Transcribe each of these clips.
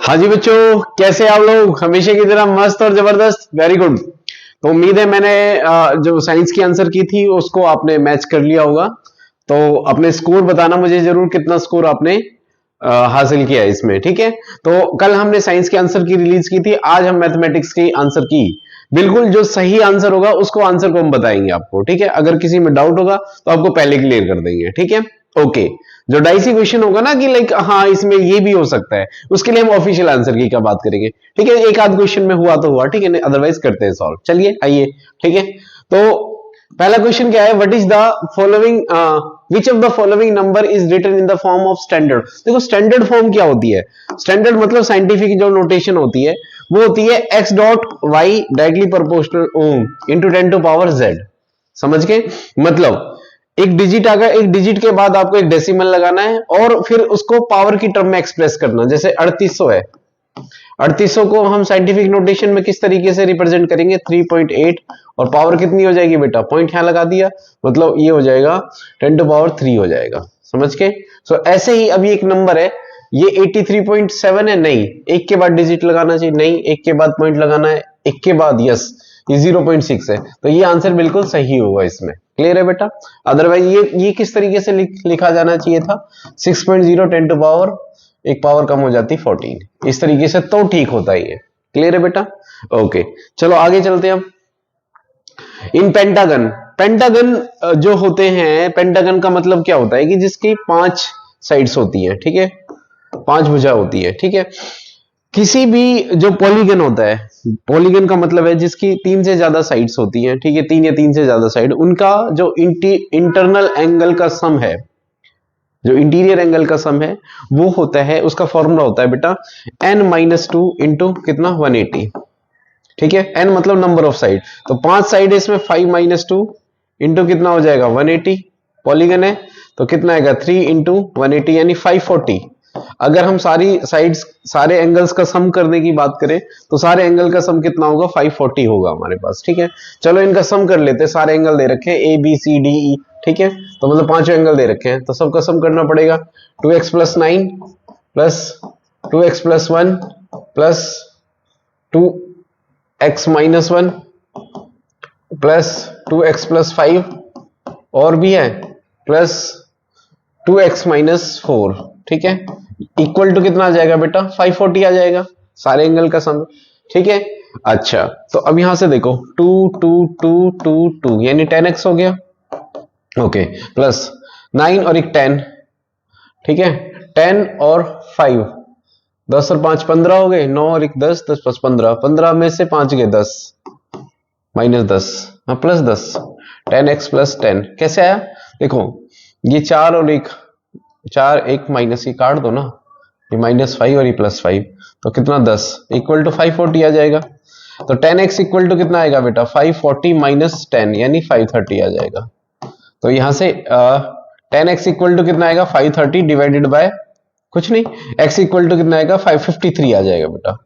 हाँ जी बच्चों, कैसे आप लोग? हमेशा की तरह मस्त और जबरदस्त, वेरी गुड। तो उम्मीद है मैंने जो साइंस की आंसर की थी उसको आपने मैच कर लिया होगा। तो अपने स्कोर बताना मुझे जरूर, कितना स्कोर आपने हासिल किया है इसमें, ठीक है। तो कल हमने साइंस के आंसर की रिलीज की थी, आज हम मैथमेटिक्स की आंसर की। बिल्कुल जो सही आंसर होगा उसको आंसर को हम बताएंगे आपको, ठीक है। अगर किसी में डाउट होगा तो आपको पहले क्लियर कर देंगे, ठीक है। ओके, जो डाइसी क्वेश्चन होगा ना कि लाइक हाँ इसमें ये भी हो सकता है, उसके लिए हम ऑफिशियल आंसर की क्या बात करेंगे, ठीक है। एक आध क्वेश्चन में हुआ तो हुआ, ठीक है, अदरवाइज करते हैं सॉल्व। चलिए आइए, ठीक है। तो पहला क्वेश्चन क्या है, what is the following, which of the following number is written in the form of standard. देखो स्टैंडर्ड फॉर्म क्या होती है, स्टैंडर्ड मतलब साइंटिफिक जो नोटेशन होती है वो होती है x dot y directly proportional into 10 to power z। समझ गए? मतलब एक डिजिट आगा, एक डिजिट के बाद आपको एक डेसिमल लगाना है और फिर उसको पावर की टर्म में एक्सप्रेस करना। जैसे 3800 है, 3800 को हम साइंटिफिक नोटेशन में किस तरीके से रिप्रेजेंट करेंगे, 3.8, और पावर कितनी हो जाएगी बेटा, पॉइंट यहां लगा दिया, मतलब ये हो जाएगा 10 टू पावर 3 हो जाएगा। समझ के? सो ऐसे ही अभी एक नंबर है, ये 83.7 है, नहीं एक के बाद डिजिट लगाना चाहिए, नहीं एक के बाद पॉइंट लगाना है, एक के बाद यस, ये 0.6 है, तो ये आंसर बिल्कुल सही होगा इसमें। क्लियर है बेटा? अदरवाइज ये किस तरीके से लिखा जाना चाहिए था, 6.0 10 टू पावर, एक पावर कम हो जाती 14, इस तरीके से तो ठीक होता है ये। क्लियर है बेटा? ओके, चलो आगे चलते हैं हम। इन पेंटागन, पेंटागन जो होते हैं, पेंटागन का मतलब क्या होता है कि जिसकी 5 साइड्स होती हैं, ठीक है, 5 भुजा होती है, ठीक है। किसी भी जो पॉलीगन होता है, पॉलीगन का मतलब है जिसकी 3 से ज्यादा साइड्स होती हैं, ठीक है, 3 या 3 से ज्यादा साइड, उनका जो इंटरनल एंगल का सम है, जो इंटीरियर एंगल का सम है वो होता है, उसका फॉर्मूला होता है बेटा n-2 इंटू कितना, 180, ठीक है। n मतलब नंबर ऑफ साइड, तो 5 साइड है इसमें, 5-2 इंटू कितना हो जाएगा 180, पॉलीगन है तो कितना आएगा 3 इंटू 180 यानी 540। अगर हम सारी साइड्स, सारे एंगल्स का सम करने की बात करें तो सारे एंगल का सम कितना होगा, 540 होगा हमारे पास, ठीक है। चलो इनका सम कर लेते हैं, सारे एंगल दे रखे हैं ए बी सी डी ई, ठीक है, तो मतलब 5 एंगल दे रखे हैं, तो सबका सम करना पड़ेगा। 2x plus 9 plus 2x plus 1 plus 2x minus 1 plus 2x plus 5 और भी है प्लस 2x माइनस 4, ठीक है, इक्वल टू कितना आ जाएगा बेटा, 540 आ जाएगा, सारे एंगल का सम, ठीक है। अच्छा, तो अब यहां से देखो 2 2 2 2 2 यानी 10x हो गया, ओके, प्लस 9 और एक 10, ठीक है, 10 और 5, 10 और 5 15 हो गए, 9 और एक 10, 10 प्लस 15, 15 में से 5 गए 10, माइनस 10, हाँ प्लस 10, 10x प्लस 10 कैसे आया, देखो ये 4 और एक 4, एक माइनस, ये काट दो ना, ये -5 और ये +5, तो कितना 10 इक्वल टू 540 आ जाएगा। तो 10x इक्वल टू कितना आएगा बेटा, 540 माइनस 10 यानी 530 आ जाएगा। तो यहां से 10x इक्वल टू कितना आएगा, 530 डिवाइडेड बाय कुछ नहीं, x इक्वल टू कितना आएगा, 553 आ जाएगा बेटा।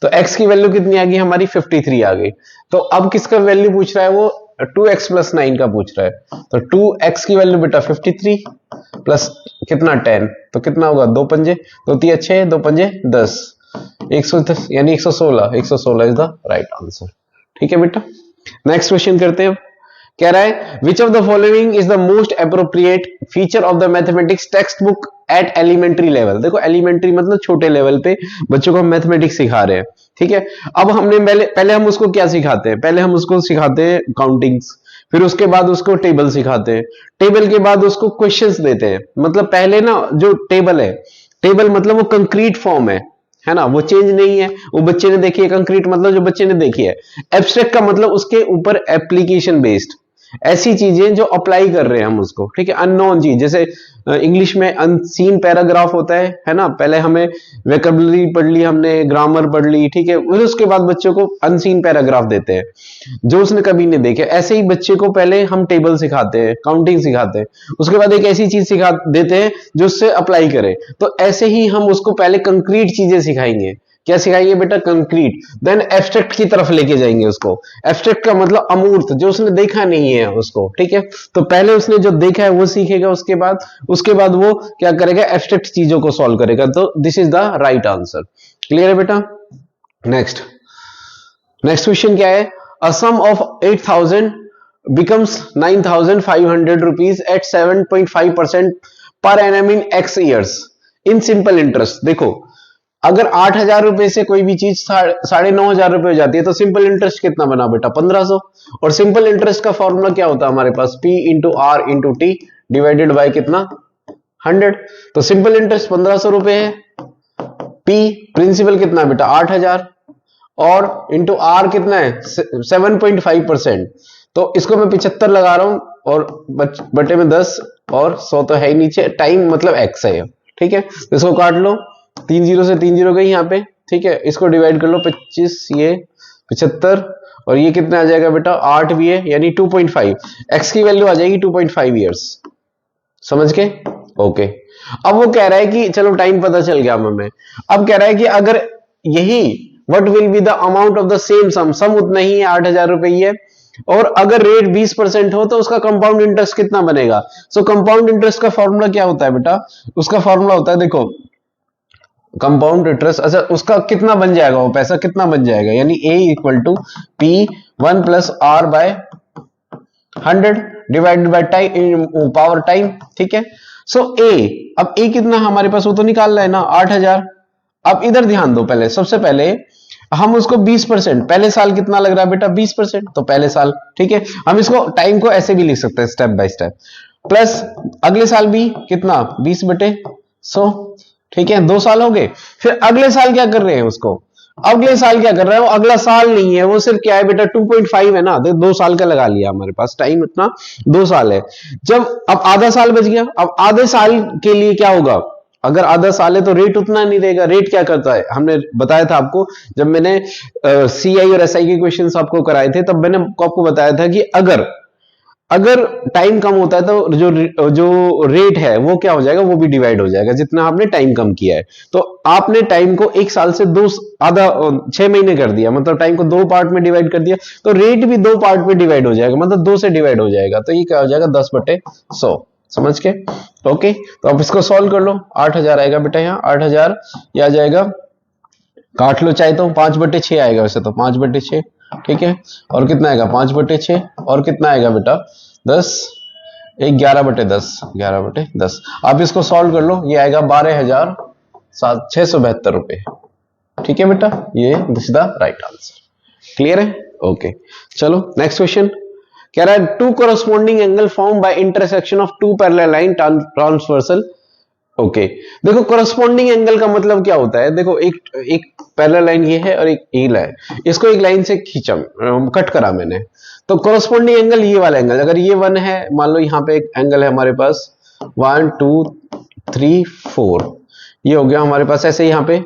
तो x की वैल्यू कितनी आ गई हमारी, 53 आ गई। तो अब किसका वैल्यू पूछ रहा है वो, 2x प्लस 9 का पूछ रहा है, तो 2x की वैल्यू बेटा 53 प्लस कितना 10, तो कितना होगा, 2 पंजे 2 3 6, 2 पंजे 10, 110 यानी 116, 116 इज द राइट आंसर, ठीक है बेटा। नेक्स्ट क्वेश्चन करते हैं। कह रहा है which of the following is the most appropriate feature of the mathematics text book at elementary level. देखो एलिमेंट्री मतलब छोटे लेवल पे बच्चों को हम मैथमेटिक्स सिखा रहे हैं, ठीक है। अब हमने पहले हम उसको क्या सिखाते हैं, पहले हम उसको सिखाते हैं काउंटिंग्स, फिर उसके बाद उसको टेबल सिखाते हैं, टेबल के बाद उसको क्वेश्चंस देते हैं। मतलब पहले ना जो टेबल है, टेबल मतलब वो कंक्रीट फॉर्म है ना, वो चेंज नहीं है, वो बच्चे ने देखी है, कंक्रीट मतलब जो बच्चे ने देखी है। एब्स्ट्रैक्ट का मतलब उसके ऊपर एप्लीकेशन बेस्ड, ऐसी चीजें जो अप्लाई कर रहे हैं हम उसको, ठीक है। अननोन चीज, जैसे इंग्लिश में अनसीन पैराग्राफ होता है ना, पहले हमें वोकैबुलरी पढ़ ली हमने, ग्रामर पढ़ ली, ठीक है, फिर उसके बाद बच्चों को अनसीन पैराग्राफ देते हैं जो उसने कभी नहीं देखे। ऐसे ही बच्चे को पहले हम टेबल सिखाते हैं, काउंटिंग सिखाते हैं, उसके बाद एक ऐसी चीज सिखा देते हैं जो उससे अप्लाई करे। तो ऐसे ही हम उसको पहले कंक्रीट चीजें सिखाएंगे क्या सिखाएंगे बेटा? कंक्रीट। देन एब्स्ट्रैक्ट की तरफ लेके जाएंगे उसको। एब्स्ट्रैक्ट का मतलब अमूर्त, जो उसने देखा नहीं है उसको, ठीक है। तो पहले उसने जो देखा है वो सीखेगा, उसके बाद वो क्या करेगा? एब्स्ट्रैक्ट चीजों को सॉल्व करेगा। तो this is the right answer. Clear है बेटा? नेक्स्ट क्वेश्चन क्या है? अ सम of 8,000 becomes 9,500 rupees at 7.5% per annum in x years in simple interest। देखो, अगर 8,000 रुपए से कोई भी चीज 9,500 रुपए हो जाती है तो सिंपल इंटरेस्ट कितना बना बेटा? 1,500। और सिंपल इंटरेस्ट का फॉर्मूला क्या होता है हमारे पास? P into R into T divided by कितना? 100। तो सिंपल इंटरेस्ट 1,500 रुपए है। P प्रिंसिपल कितना है बेटा? 8,000 और इंटू आर कितना है? 7.5%। तो इसको मैं 75 लगा रहा हूं और बटे में 10 और 100 तो है ही नीचे, टाइम मतलब x है, ठीक है। तो इसको काट लो, 3 जीरो से 3 जीरो गई यहाँ पे, ठीक है। इसको डिवाइड कर लो, 25 ये 75 और ये कितना आ जाएगा बेटा? 8 भी है, यानी 2.5। x की वैल्यू आ जाएगी 2.5 ईयर्स। समझ के? ओके। अब वो कह रहा है कि चलो टाइम पता चल गया हमें। अब कह रहा है कि अगर यही what will be the amount of the same sum उतना ही है, 8,000 रुपए ही है, और अगर रेट 20% हो तो उसका कंपाउंड इंटरेस्ट कितना बनेगा? सो कंपाउंड इंटरेस्ट का फॉर्मूला क्या होता है बेटा? उसका फॉर्मूला होता है, देखो, कंपाउंड इंटरेस्ट। अच्छा, उसका कितना बन जाएगा? वो पैसा कितना बन जाएगा? यानी a equal to P 1 plus R by 100 divided by time, power time, ठीक है। सो a, अब a कितना हमारे पास वो तो निकालना है ना, 8,000। अब इधर ध्यान दो, पहले सबसे पहले हम उसको 20%, पहले साल कितना लग रहा है बेटा? 20%, तो पहले साल, ठीक है। हम इसको टाइम को ऐसे भी लिख सकते हैं, स्टेप बाय स्टेप, प्लस अगले साल भी कितना? 20/100, ठीक है। 2 साल हो गए। फिर अगले साल क्या कर रहे हैं उसको? अगले साल क्या कर रहा है वो? अगला साल नहीं है वो, सिर्फ क्या है बेटा? 2.5 है ना, 2 साल का लगा लिया हमारे पास, टाइम इतना 2 साल है। जब अब आधा साल बच गया, अब आधे साल के लिए क्या होगा? अगर आधा साल है तो रेट उतना नहीं रहेगा। रेट क्या करता है? हमने बताया था आपको, जब मैंने सीआई और एसआई के क्वेश्चंस आपको कराए थे, तब मैंने आपको बताया था कि अगर टाइम कम होता है तो जो रेट है वो क्या हो जाएगा? वो भी डिवाइड हो जाएगा जितना आपने टाइम कम किया है। तो आपने टाइम को 1 साल से आधा 6 महीने कर दिया, मतलब टाइम को 2 पार्ट में डिवाइड कर दिया, तो रेट भी 2 पार्ट में डिवाइड हो जाएगा, मतलब 2 से डिवाइड हो जाएगा। तो ये क्या हो जाएगा? 10/100। समझ के? ओके। तो आप इसको सॉल्व कर लो। 8,000 आएगा बेटा, यहाँ 8,000 ये आ जाएगा, काट लो चाहे तो, 5/6 आएगा वैसे तो, 5/6, ठीक है। और कितना आएगा? 5/6 और कितना आएगा बेटा? 10, 11/10, 11/10। आप इसको सॉल्व कर लो, ये आएगा 12,672 रुपए, ठीक है बेटा। ये this the right answer. Clear है? ओके। चलो नेक्स्ट क्वेश्चन। कह रहा है two corresponding angle form by intersection of two parallel line transversal. Okay. देखो, कोरस्पॉन्डिंग एंगल का मतलब क्या होता है? देखो, एक पैरेलल लाइन ये है और एक ये लाइन, इसको एक लाइन से खींचा, कट करा मैंने, तो कोरस्पॉन्डिंग एंगल ये वाला एंगल, अगर ये 1 है, मान लो यहाँ पे एक एंगल है हमारे पास 1 2 3 4, ये हो गया हमारे पास, ऐसे यहाँ पे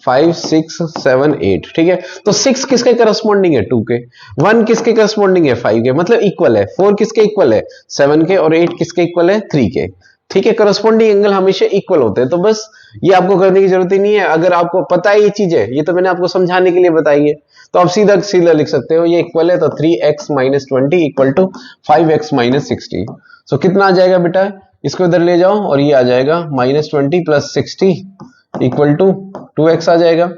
5 6 7 8, ठीक है। तो 6 किसके करस्पॉन्डिंग है? 2 के। 1 किसके करस्पॉन्डिंग है? 5 के, मतलब इक्वल है। 4 किसके इक्वल है? 7 के। और 8 किसके इक्वल है? 3 के, ठीक है। करस्पॉन्डिंग एंगल हमेशा इक्वल होते हैं, तो बस ये आपको करने की जरूरत ही नहीं है। अगर आपको पता है ये चीज है, ये तो मैंने आपको समझाने के लिए बताई है, तो आप सीधा सीधा लिख सकते हो, ये इक्वल है तो 3x minus 20 equal to 5x minus 60। So कितना आ जाएगा बेटा? इसको इधर ले जाओ और ये आ जाएगा -20 प्लस 60 इक्वल टू 2x आ जाएगा,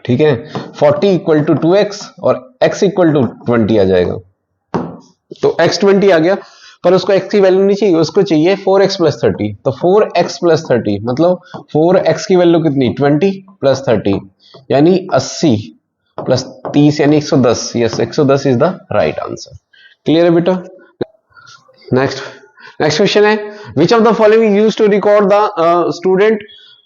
ठीक है। 40 इक्वल टू 2x और x इक्वल टू 20 आ जाएगा। तो x 20 आ गया, पर उसको x की वैल्यू नहीं चाहिए, उसको चाहिए 4x प्लस 30। तो 4x प्लस 30 मतलब 4x की वैल्यू कितनी? 20 प्लस 30 यानी 80 प्लस 30 यानी 110। Yes, 110 is the right answer. Clear है बेटा? नेक्स्ट क्वेश्चन है, which of the following used to record the student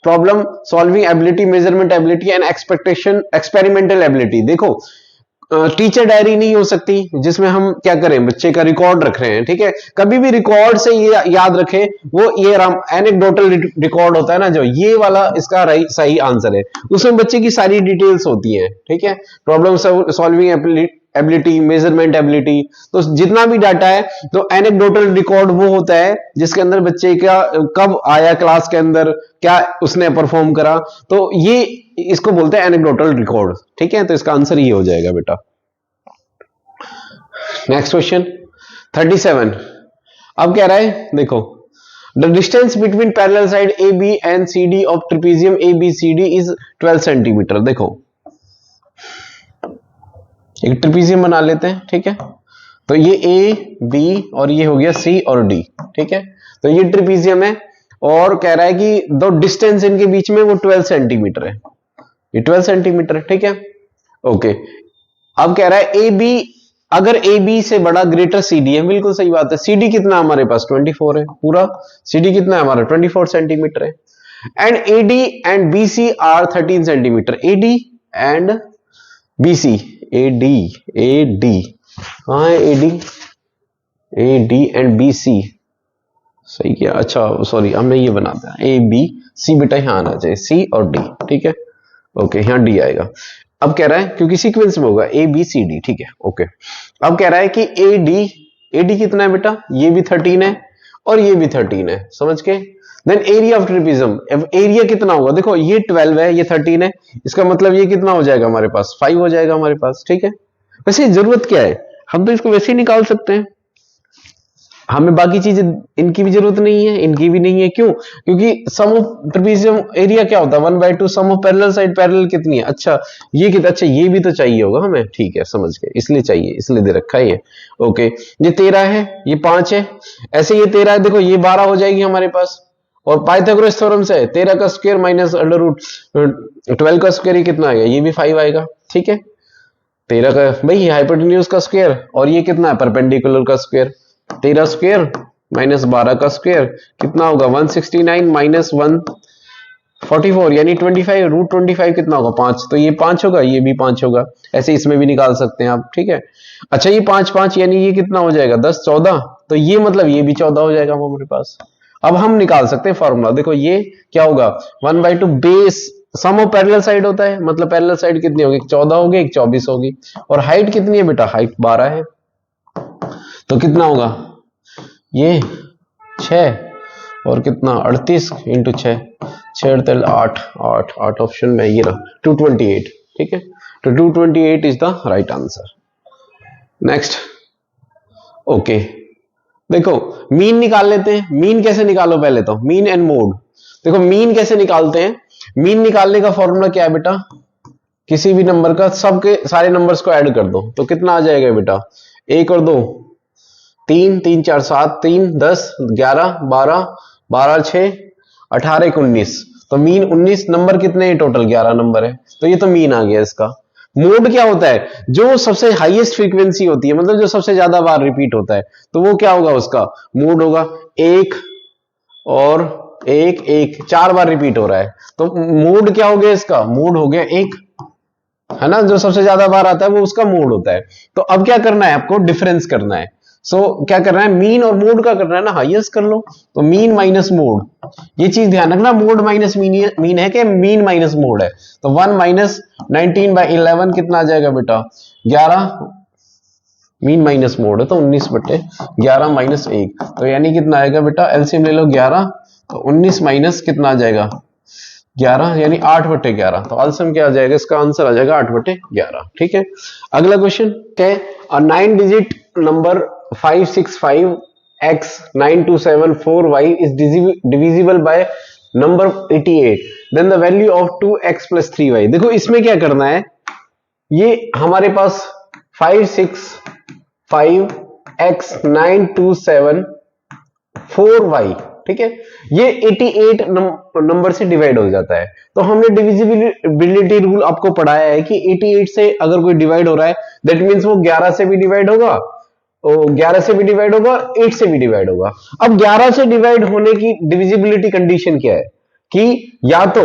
problem solving ability, measurement ability and experimental ability. देखो, teacher diary नहीं हो सकती जिसमें हम क्या करें? बच्चे का रिकॉर्ड रख रहे हैं, ठीक है। कभी भी रिकॉर्ड से ये याद रखें, वो ये एनेक्डोटल रिकॉर्ड होता है ना, जो ये वाला इसका सही आंसर है। उसमें बच्चे की सारी डिटेल्स होती हैं, ठीक है। Problem solving ability, measurement ability, तो जितना भी डाटा है, तो एनेक्डोटल रिकॉर्ड वो होता है जिसके अंदर बच्चे का कब आया क्लास के अंदर, क्या उसने परफॉर्म करा। तो ये इसको बोलते हैं एनेक्डोटल रिकॉर्ड, ठीक है। तो इसका आंसर ये हो जाएगा बेटा। Next question 37। अब कह रहा है देखो, the distance between parallel side A B and C D of trapezium A B C D is 12 centimetre. देखो एक ट्रिपीजियम बना लेते हैं, ठीक है। तो ये ए बी और ये हो गया सी और डी, ठीक है। तो ये ट्रिपीजियम है और कह रहा है कि दो डिस्टेंस इनके बीच में वो 12 सेंटीमीटर है, ये 12 सेंटीमीटर, ठीक है। ओके, अब कह रहा है ए बी, अगर ए बी से बड़ा ग्रेटर सी डी है, बिल्कुल सही बात है। सी डी कितना हमारे पास 24 है, पूरा सी डी कितना है हमारा 24 सेंटीमीटर है। And A D and B C are 13 centimetre. A D and B C, A D हाँ A D and B C, सही किया। अच्छा सॉरी, हमें ये बनाते हैं ए बी सी, बेटा यहाँ आना चाहिए सी और डी, ठीक है। ओके, यहाँ डी आएगा। अब कह रहा है क्योंकि सीक्वेंस में होगा ए बी सी डी, ठीक है। ओके, अब कह रहा है कि ए डी कितना है बेटा, ये भी 13 है और ये भी 13 है, समझ के। Then area of trapezium, area कितना होगा, देखो ये 12 है, ये 13 है, इसका मतलब ये कितना हो जाएगा हमारे पास 5 हो जाएगा हमारे पास, ठीक है। वैसे जरूरत क्या है, हम तो इसको वैसे ही निकाल सकते हैं, हमें बाकी चीजें इनकी भी जरूरत नहीं है, इनकी भी नहीं है। क्यों? क्योंकि सम ऑफ ट्रेपेजियम एरिया क्या होता है 1/2 सम ऑफ पैरेलल साइड, पैरेलल कितनी है, अच्छा ये कितना, अच्छा ये भी तो चाहिए होगा हमें, ठीक है समझ गए, इसलिए चाहिए, इसलिए दे रखा है ये। ओके, ये 13 है, ये 5 है, ऐसे ये 13 है, देखो ये 12 हो जाएगी हमारे पास। और पाइथागोरस थ्योरम से 13 का स्क्वायर माइनस अंडर रूट 12 का स्क्वायर, ये कितना आएगा, ये भी 5 आएगा, ठीक है। 13 का भाई हाइपोटेन्यूज का स्क्वायर, और ये कितना है परपेंडिकुलर का स्क्वायर, 13 स्क्वायर माइनस 12 का स्क्वायर कितना होगा 169 माइनस 144 यानी 25, रूट 25 कितना होगा 5, तो ये 5 होगा, ये भी 5 होगा, ऐसे इसमें भी निकाल सकते हैं आप, ठीक है। अच्छा ये 5 5 यानी ये कितना हो जाएगा 10 14, तो ये मतलब ये भी 14 हो जाएगा हमारे पास। अब हम निकाल सकते हैं फॉर्मूला, देखो ये क्या होगा 1/2 base sum of parallel side होता है, मतलब पैरेलल साइड कितनी होगी 14 होगी, एक 24 होगी, और हाइट कितनी है बेटा, हाइट 12 है, तो कितना होगा ये 6 और कितना 38 इंटू 6, 6 8 8 8 ऑप्शन में ये रहा 228, ठीक है। तो 228 is the right answer. Next, okay देखो मीन निकाल लेते हैं। मीन कैसे निकालो, पहले तो मीन एंड मोड। देखो मीन कैसे निकालते हैं, मीन निकालने का फॉर्मूला क्या है बेटा, किसी भी नंबर का सबके सारे नंबर्स को ऐड कर दो, तो कितना आ जाएगा बेटा 1 और 2 3 3 4 7 3 10 11 12 12 6 18 1 19, तो मीन 19 नंबर कितने हैं टोटल 11 नंबर है, तो ये तो मीन आ गया इसका। मोड क्या होता है, जो सबसे हाईएस्ट फ्रीक्वेंसी होती है, मतलब जो सबसे ज्यादा बार रिपीट होता है, तो वो क्या होगा उसका मोड होगा 1 और 1 1, 4 बार रिपीट हो रहा है, तो मोड क्या हो गया इसका, मोड हो गया 1, है ना, जो सबसे ज्यादा बार आता है वो उसका मोड होता है। तो अब क्या करना है आपको, डिफरेंस करना है। सो क्या करना है, मीन और मोड का करना है ना, हाईएस्ट कर लो, तो मीन माइनस मोड, ये चीज ध्यान रखना, मोड माइनस मीन है कि मीन माइनस मोड है, तो 1 माइनस 19/11 कितना आ जाएगा बेटा 11, मीन माइनस मोड है तो 19/11 माइनस 1, तो यानी कितना आएगा बेटा, एलसीएम ले लो 11, तो 19 माइनस कितना आ जाएगा 11 यानी 8/11, तो एलसीएम क्या आ जाएगा, इसका आंसर आ जाएगा 8/11, ठीक है। अगला क्वेश्चन क्या है, अ 9 digit number 565x9274y is divisible by number 88, then the value of 2x plus 3y। देखो इसमें क्या करना है, ये हमारे पास 565x9274y, ठीक है, ये 88 नंबर से डिवाइड हो जाता है, तो हमने डिविजिबिलिटी रूल आपको पढ़ाया है कि 88 से अगर कोई डिवाइड हो रहा है दैट मींस वो 11 से भी डिवाइड होगा, 11 से भी डिवाइड होगा और 8 से भी डिवाइड होगा। अब 11 से डिवाइड होने की डिविजिबिलिटी कंडीशन क्या है कि या तो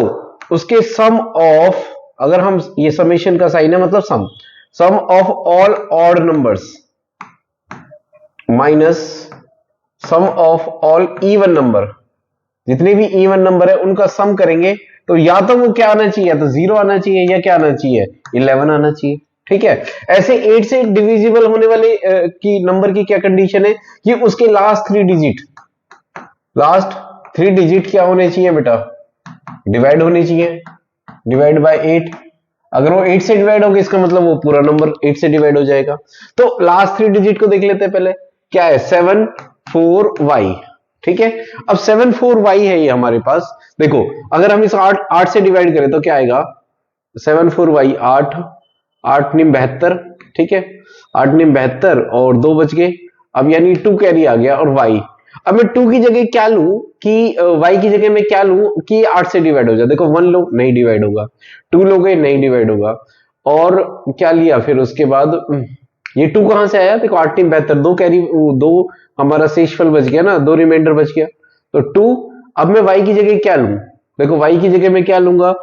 उसके सम ऑफ, अगर हम ये समेशन का साइन है मतलब sum of all odd numbers minus sum of all even number, जितने भी इवन नंबर है उनका सम करेंगे, तो या तो वो क्या आना चाहिए, या तो 0 आना चाहिए, या क्या आना चाहिए 11 आना चाहिए, ठीक है। ऐसे 8 से डिविजिबल होने वाले की नंबर की क्या कंडीशन है कि उसके लास्ट 3 डिजिट क्या होने चाहिए बेटा, डिवाइड होने चाहिए, डिवाइड बाय 8। अगर वो 8 से डिवाइड होगा इसका मतलब वो पूरा नंबर 8 से डिवाइड हो जाएगा। तो लास्ट 3 डिजिट को देख लेते हैं पहले, क्या है 74y। ठीक है, अब 74y है ये हमारे पास। देखो अगर हम इस 8 से डिवाइड करें तो क्या आएगा, 74y 8, 8 नीम 72। ठीक है, 8 नीम 72 और 2 बच गए। अब यानी 2 कैरी आ गया और y। अब मैं 2 की जगह क्या लूं कि y की जगह मैं क्या लूं कि 8 से डिवाइड हो जाए। देखो 1 लो नहीं डिवाइड होगा, 2 लोगे नहीं डिवाइड होगा, और क्या लिया फिर उसके बाद ये 2 कहां से आया, देखो 8 नीम 72, 2 कैरी 2 हमारा शेषफल बच गया ना, 2 रिमाइंडर बच गया तो 2। अब मैं y की जगह क्या लूं, देखो y की जगह मैं क्या लूंगा,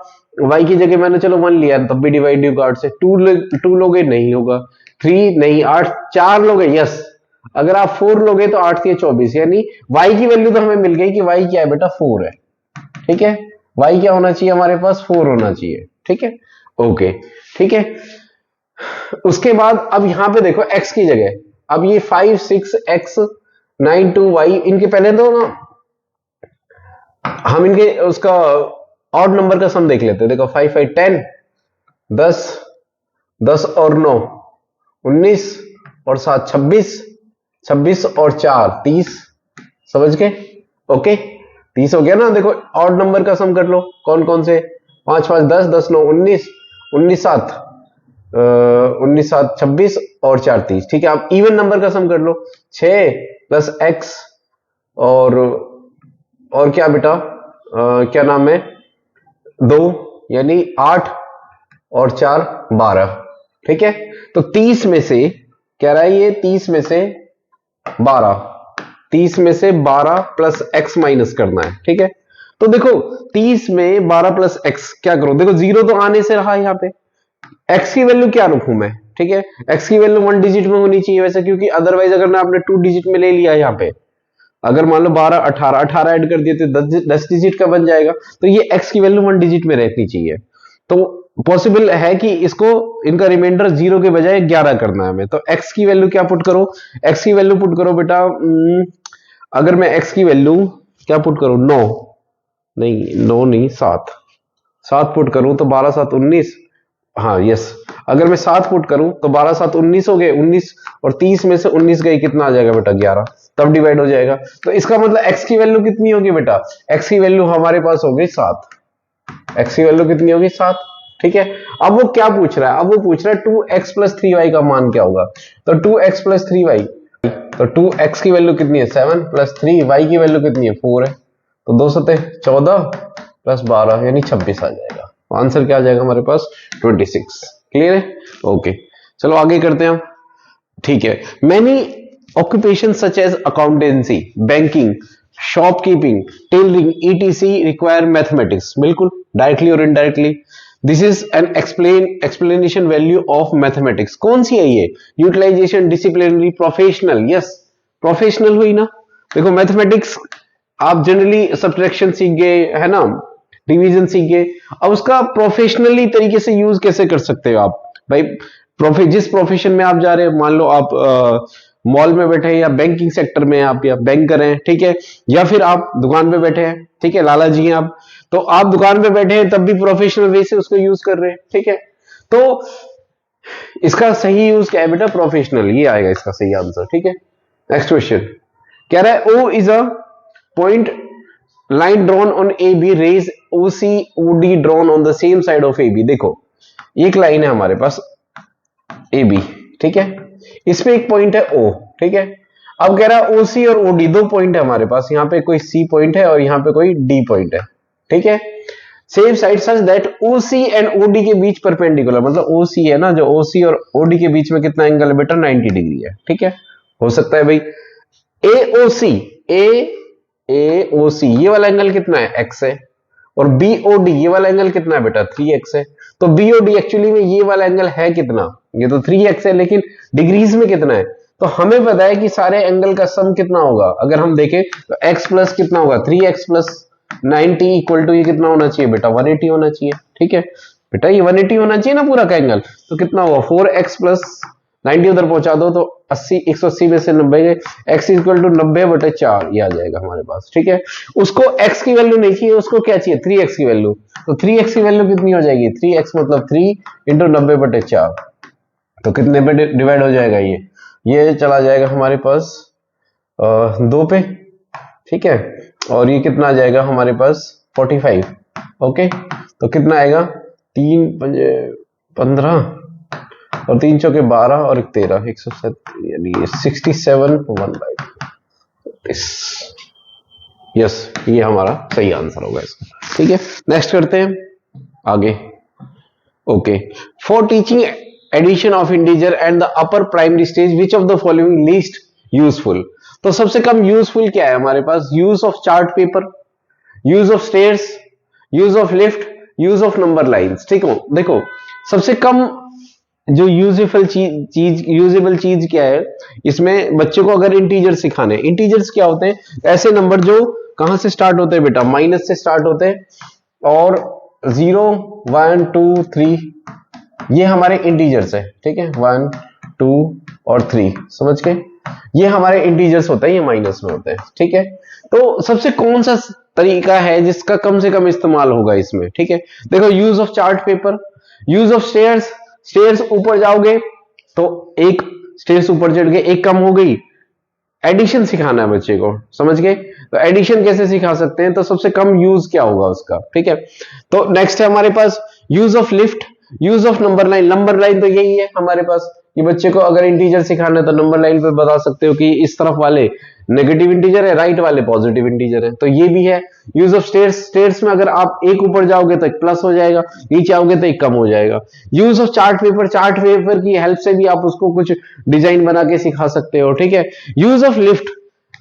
y की जगह मैंने चलो 1 लिया तब भी डिवाइड होगा 8 से। 2 लोगे नहीं होगा, 3 नहीं, 8 4 लोगे यस। अगर आप 4 लोगे तो 8 से 24, यानी y की वैल्यू तो हमें मिल गई कि y क्या है बेटा 4 है। ठीक है, y क्या होना चाहिए हमारे पास 4 होना चाहिए। ठीक है, ओके ठीक है। उसके बाद अब यहां पे देखो x की जगह, अब ये 5 6 x 9 2 y, इनके पहले तो ना हम इनके उसका ऑड नंबर का सम देख लेते हैं। देखो 5 5 10, 10 10 और 9 19 और 7 26, 26 और 4 30, समझ गए? ओके 30 हो गया ना। देखो ऑड नंबर का सम कर लो, कौन कौन से, 5 5 10, 10 9 19, 19 7 19 7 26 और 4 30। ठीक है, आप इवन नंबर का सम कर लो, 6 प्लस x और क्या बेटा क्या नाम है 2, यानी 8 और 4 12। ठीक है, तो 30 में से कह रहा है ये 30 में से 12, 30 में से 12 प्लस x माइनस करना है। ठीक है, तो देखो 30 में 12 प्लस x क्या करो, देखो जीरो तो आने से रहा यहाँ पे, x की वैल्यू क्या रखूं मैं। ठीक है, x की वैल्यू 1 डिजिट में होनी चाहिए वैसे, क्योंकि अदरवाइज अगर मैं आपने 2 डिजिट में ले लिया यहाँ पे, अगर मान लो 12 18 18 ऐड कर दिए तो 10 डिजिट का बन जाएगा, तो ये x की वैल्यू 1 डिजिट में रहनी चाहिए। तो पॉसिबल है कि इसको इनका रिमाइंडर 0 के बजाय 11 करना है हमें। तो x की वैल्यू क्या पुट करो, x की वैल्यू पुट करो बेटा, अगर मैं x की वैल्यू क्या पुट करूं 9 नहीं 9 नहीं 7 7 पुट करूं तो 12 7 19, हाँ यस। अगर मैं 7 पुट करूं तो 12 7 19 हो गए, 19 और 30 में से 19 गई कितना आ जाएगा बेटा 11, तब डिवाइड हो जाएगा। तो इसका मतलब x की वैल्यू कितनी होगी बेटा, x की वैल्यू हमारे पास हो गई 7, x की वैल्यू कितनी होगी 7। ठीक है, अब वो क्या पूछ रहा है, अब वो पूछ रहा है 2x प्लस 3y का मान क्या होगा। तो 2x प्लस 3y, तो 2x की वैल्यू कितनी है 7 प्लस 3y की वैल्यू कितनी है 4 है, तो 2 सते 14 प्लस 12 यानी 26 आ जाएगा। आंसर क्या आ जाएगा हमारे पास 26। क्लियर है, ओके चलो आगे करते हैं हम। ठीक है, many occupation such as accountancy, banking, shopkeeping, tailoring etc require mathematics, बिल्कुल डायरेक्टली और indirectly. This is an explanation value of mathematics. कौन सी है ये, utilisation, disciplinary, professional. Yes professional हुई ना। देखो मैथमेटिक्स आप जनरली सब्ट्रैक्शन सीख गए है ना, डिवीजन सीख गए, अब उसका प्रोफेशनली तरीके से यूज कैसे कर सकते हो आप भाई। जिस प्रोफेशन में आप जा रहे हो, मान लो आप मॉल में बैठे हैं या बैंकिंग सेक्टर में आप या बैंकर हैं, ठीक है, या फिर आप दुकान पे बैठे हैं, ठीक है, लाला जी हैं आप, तो आप दुकान पे बैठे हैं तब भी प्रोफेशनल वे से उसको यूज कर रहे हैं। ठीक है, तो इसका सही यूज क्या है बेटा, प्रोफेशनल, ये आएगा इसका सही आंसर। ठीक है, नेक्स्ट क्वेश्चन कह रहा है O is a point line drawn on AB, raise OC OD drawn on the same side of AB। देखो एक लाइन है हमारे पास AB, ठीक है, इसमें एक पॉइंट है O, ठीक है। अब कह रहा है OC और OD दो पॉइंट है हमारे पास, यहाँ पे कोई C पॉइंट है और यहाँ पे कोई D पॉइंट है, ठीक है। Same side such that OC and OD के बीच परपेंडिकुलर, मतलब OC है ना, जो OC और OD के बीच में कितना एंगल है बेटा 90 डिग्री है, ठीक है। हो सकता है भाई AOC AOC ये वाला एंगल कितना है x है, और BOD ये वाला एंगल कितना है बेटा 3x है। तो BOD एक्चुअली में ये वाला एंगल है कितना, ये तो 3x है, लेकिन डिग्रीज में कितना है। तो हमें पता है कि सारे एंगल का सम कितना होगा, अगर हम देखें तो x प्लस कितना होगा 3x प्लस 90 इक्वल टू ये कितना होना चाहिए बेटा 180 होना चाहिए, ठीक है बेटा, ये 180 होना चाहिए ना पूरा का एंगल। तो कितना होगा 4x प्लस 90 उधर पहुंचा दो तो 80, 180 में से 90 गए, x इक्वल टू 90/4 ये आ जाएगा हमारे पास। ठीक है, उसको x की वैल्यू नहीं चाहिए, उसको क्या चाहिए 3x की वैल्यू। तो 3x की वैल्यू कितनी हो जाएगी, 3x मतलब 3 इंटू 90/4, तो कितने पे डिवाइड हो जाएगा ये चला जाएगा हमारे पास 2 पे। ठीक है, और ये कितना आ जाएगा हमारे पास 45। ओके, तो कितना आएगा 3 पंजे 15 और 3 चौके 12 और 13, 107 यानी 67/1/30। यस, ये हमारा सही आंसर होगा इसका। ठीक है, नेक्स्ट करते हैं आगे। Okay, for teaching addition of integer and the upper primary stage which of the following least useful. तो सबसे कम यूजफुल क्या है हमारे पास, use of chart paper, use of stairs, use of lift, use of number lines. ठीक है, देखो सबसे कम जो यूजेबल चीज क्या है इसमें, बच्चे को अगर इंटीजर सिखाने, इंटीजर्स क्या होते हैं, ऐसे नंबर जो कहां से स्टार्ट होते हैं बेटा, माइनस से स्टार्ट होते हैं, और 0 1 2 3 ये हमारे इंटीजर्स है। ठीक है, 1 2 और 3 समझ के, ये हमारे इंटीजर्स होते हैं, ये माइनस में होते हैं। ठीक है, तो सबसे कौन सा तरीका है जिसका कम से कम इस्तेमाल होगा इसमें। ठीक है, देखो use of chart paper, use of stairs, stairs ऊपर जाओगे तो एक स्टेयर्स ऊपर चढ़ के एक कम हो गई, एडिशन सिखाना है बच्चे को, समझ गए, तो एडिशन कैसे सिखा सकते हैं, तो सबसे कम यूज क्या होगा उसका। ठीक है, तो नेक्स्ट है हमारे पास use of lift, use of number line. Number line तो यही है हमारे पास, ये बच्चे को अगर इंटीजर सिखाना है तो नंबर लाइन पे बता सकते हो कि इस तरफ वाले नेगेटिव इंटीजर है, राइट वाले पॉजिटिव इंटीजर है, तो ये भी है। यूज ऑफ स्टेयर्स, स्टेयर्स में अगर आप एक ऊपर जाओगे तो एक प्लस हो जाएगा, नीचे आओगे तो एक कम हो जाएगा। Use of chart paper, chart paper की हेल्प से भी आप उसको कुछ डिजाइन बना के सिखा सकते हो। ठीक है, यूज ऑफ लिफ्ट,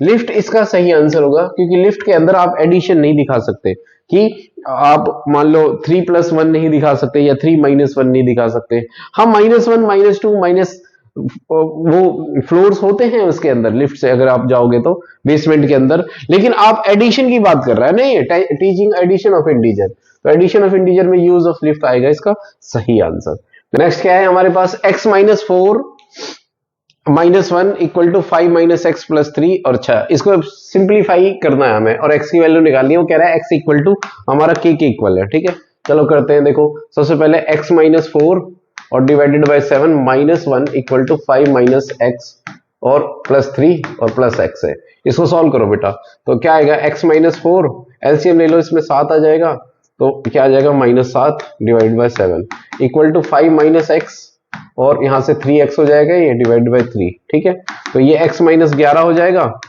लिफ्ट इसका सही आंसर होगा, क्योंकि लिफ्ट के अंदर आप एडिशन नहीं दिखा सकते कि आप मान लो 3+1 नहीं दिखा सकते या 3-1 नहीं दिखा सकते। हम -1 -2 माइनस वो फ्लोर्स होते हैं उसके अंदर, लिफ्ट से अगर आप जाओगे तो बेसमेंट के अंदर, लेकिन आप एडिशन की बात कर रहा है नहीं, टीचिंग एडिशन ऑफ इंटीजर, तो एडिशन ऑफ इंटीजर में यूज ऑफ लिफ्ट आएगा इसका सही आंसर। नेक्स्ट क्या है हमारे पास, x - 4 - 1 इक्वल टू 5 - x + 3 और 6, इसको सिंप्लीफाई करना है हमें और x की वैल्यू निकालनी है। वो कह रहा है x इक्वल टू हमारा k के इक्वल है। ठीक है, चलो करते हैं। देखो सबसे पहले x - 4 और divided by 7 -1 equal to 5 - x और +3 और +x है। इसको सॉल्व करो बेटा, तो क्या आएगा x - 4 एलसीएम ले लो, इसमें 7 आ जाएगा, तो क्या आ जाएगा -7 divide by 7 equal to 5 - x और यहां से 3x हो जाएगा, ये डिवाइड बाय 3। ठीक है, तो ये x - 11 हो जाएगा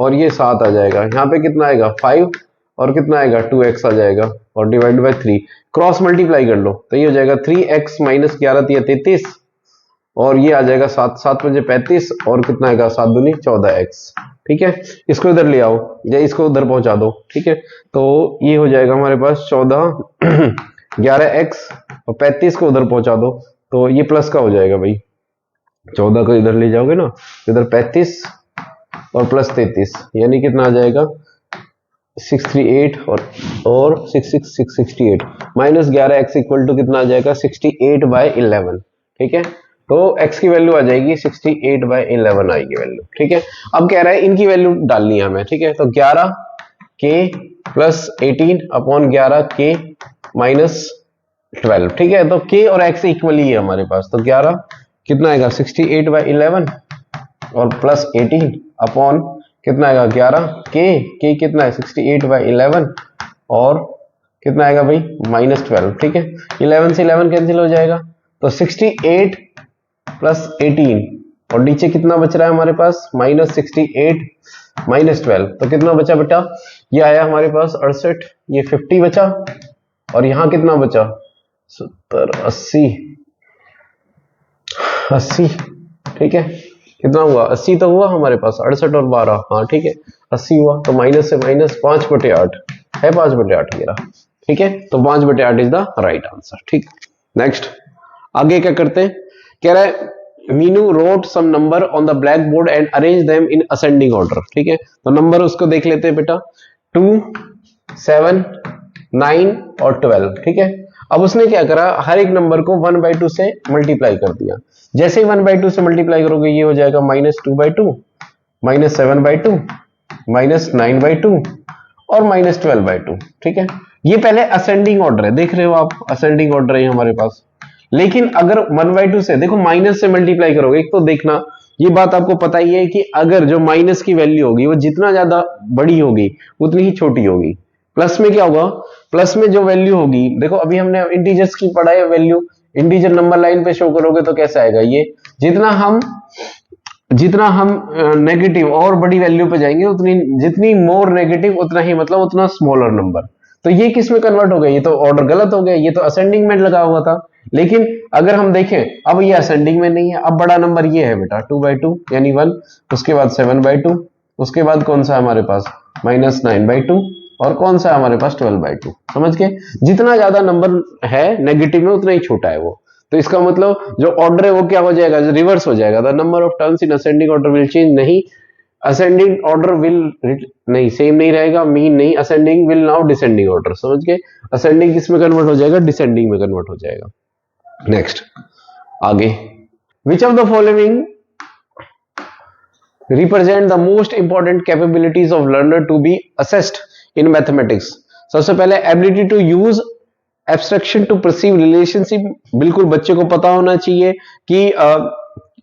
और ये 7 आ जाएगा, यहाँ पे कितना आएगा 5 और कितना आएगा 2x आ जाएगा और डिवाइड बाय 3, क्रॉस मल्टीप्लाई कर लो तो ये हो जाएगा 3x - 11 × 33 और ये आ जाएगा 7 7 × 35 और कितना आएगा 7 दूनी 14x। ठीक है, इसको इधर ले आओ या इसको उधर पहुंचा दो। ठीक है, तो ये हो जाएगा हमारे पास 14 11x और 35 को उधर पहुंचा दो, तो ये प्लस का हो जाएगा भाई, 14 को इधर ले जाओगे ना, इधर 35 और +33 यानी कितना आ जाएगा 638 और 668 -11x इक्वल टू कितना आ जाएगा 68/11। ठीक है, तो x की वैल्यू आ जाएगी 68/11 आएगी वैल्यू। ठीक है, अब कह रहा है इनकी वैल्यू डालनी है हमें। ठीक है, तो 11k + 18 अपॉन 11k - 12। ठीक है, तो k और x इक्वल ही है हमारे पास, तो 11 कितना आएगा 68/11 और +18 अपॉन कितना आएगा 11k कितना है 68/11 और कितना आएगा भाई -12। ठीक है, 11 से 11 कैंसिल हो जाएगा, तो 68 + 18 और नीचे कितना बच रहा है हमारे पास -68 -12, तो कितना बचा बेटा, ये आया हमारे पास 68, ये 50 बचा और यहां कितना बचा 70 80। ठीक है, कितना हुआ 80 तो हुआ हमारे पास, 68 और 12, हाँ ठीक है 80 हुआ, तो माइनस से माइनस 5/8 है, 5/8 ये रहा। ठीक है, तो 5/8 इज द राइट आंसर। ठीक, नेक्स्ट आगे क्या करते हैं, कह रहा है Meenu wrote some number on the black board and arrange them in ascending order. ठीक है, तो नंबर उसको देख लेते हैं बेटा, 2 7 9 और 12। ठीक है, अब उसने क्या करा, हर एक नंबर को 1/2 से मल्टीप्लाई कर दिया। जैसे ही 1/2 से मल्टीप्लाई करोगे ये हो जाएगा -2/2, -7/2, -9/2 और -12/2। ठीक है, ये पहले असेंडिंग ऑर्डर है, देख रहे हो आप, असेंडिंग ऑर्डर है हमारे पास। लेकिन अगर 1/2 से देखो माइनस से मल्टीप्लाई करोगे, एक तो देखना ये बात आपको पता ही है कि अगर जो माइनस की वैल्यू होगी वो जितना ज्यादा बड़ी होगी उतनी ही छोटी होगी। प्लस में क्या होगा, प्लस में जो वैल्यू होगी, देखो अभी हमने इंटीजर्स की पढ़ाई है, वैल्यू इंटीजर नंबर लाइन पे शो करोगे तो कैसा आएगा, ये जितना हम नेगेटिव और बड़ी वैल्यू पे जाएंगे उतनी, जितनी मोर नेगेटिव उतना ही मतलब उतना स्मॉलर नंबर। तो ये किस में कन्वर्ट हो गया, ये तो ऑर्डर गलत हो गया, ये तो असेंडिंग में लगा हुआ था। लेकिन अगर हम देखें अब ये असेंडिंग में नहीं है, अब बड़ा नंबर ये है बेटा 2/2 यानी 1, उसके बाद 7/2, उसके बाद कौन सा है हमारे पास -9/2 और कौन सा है हमारे पास 12/2। समझ के, जितना ज्यादा नंबर है नेगेटिव में उतना ही छोटा है वो। तो इसका मतलब जो ऑर्डर है वो क्या हो जाएगा, रिवर्स हो जाएगा। The number of turns in ascending order will change, नहीं असेंडिंग ऑर्डर विल नहीं, सेम नहीं रहेगा, मीन नहीं, ascending will now descending order. समझ के, असेंडिंग किस में कन्वर्ट हो जाएगा, डिसेंडिंग में कन्वर्ट हो जाएगा। नेक्स्ट आगे, which of the following represent the most important capabilities of learner to be assessed in mathematics. सबसे पहले ability to use abstraction to perceive relationship, बिल्कुल बच्चे को पता होना चाहिए कि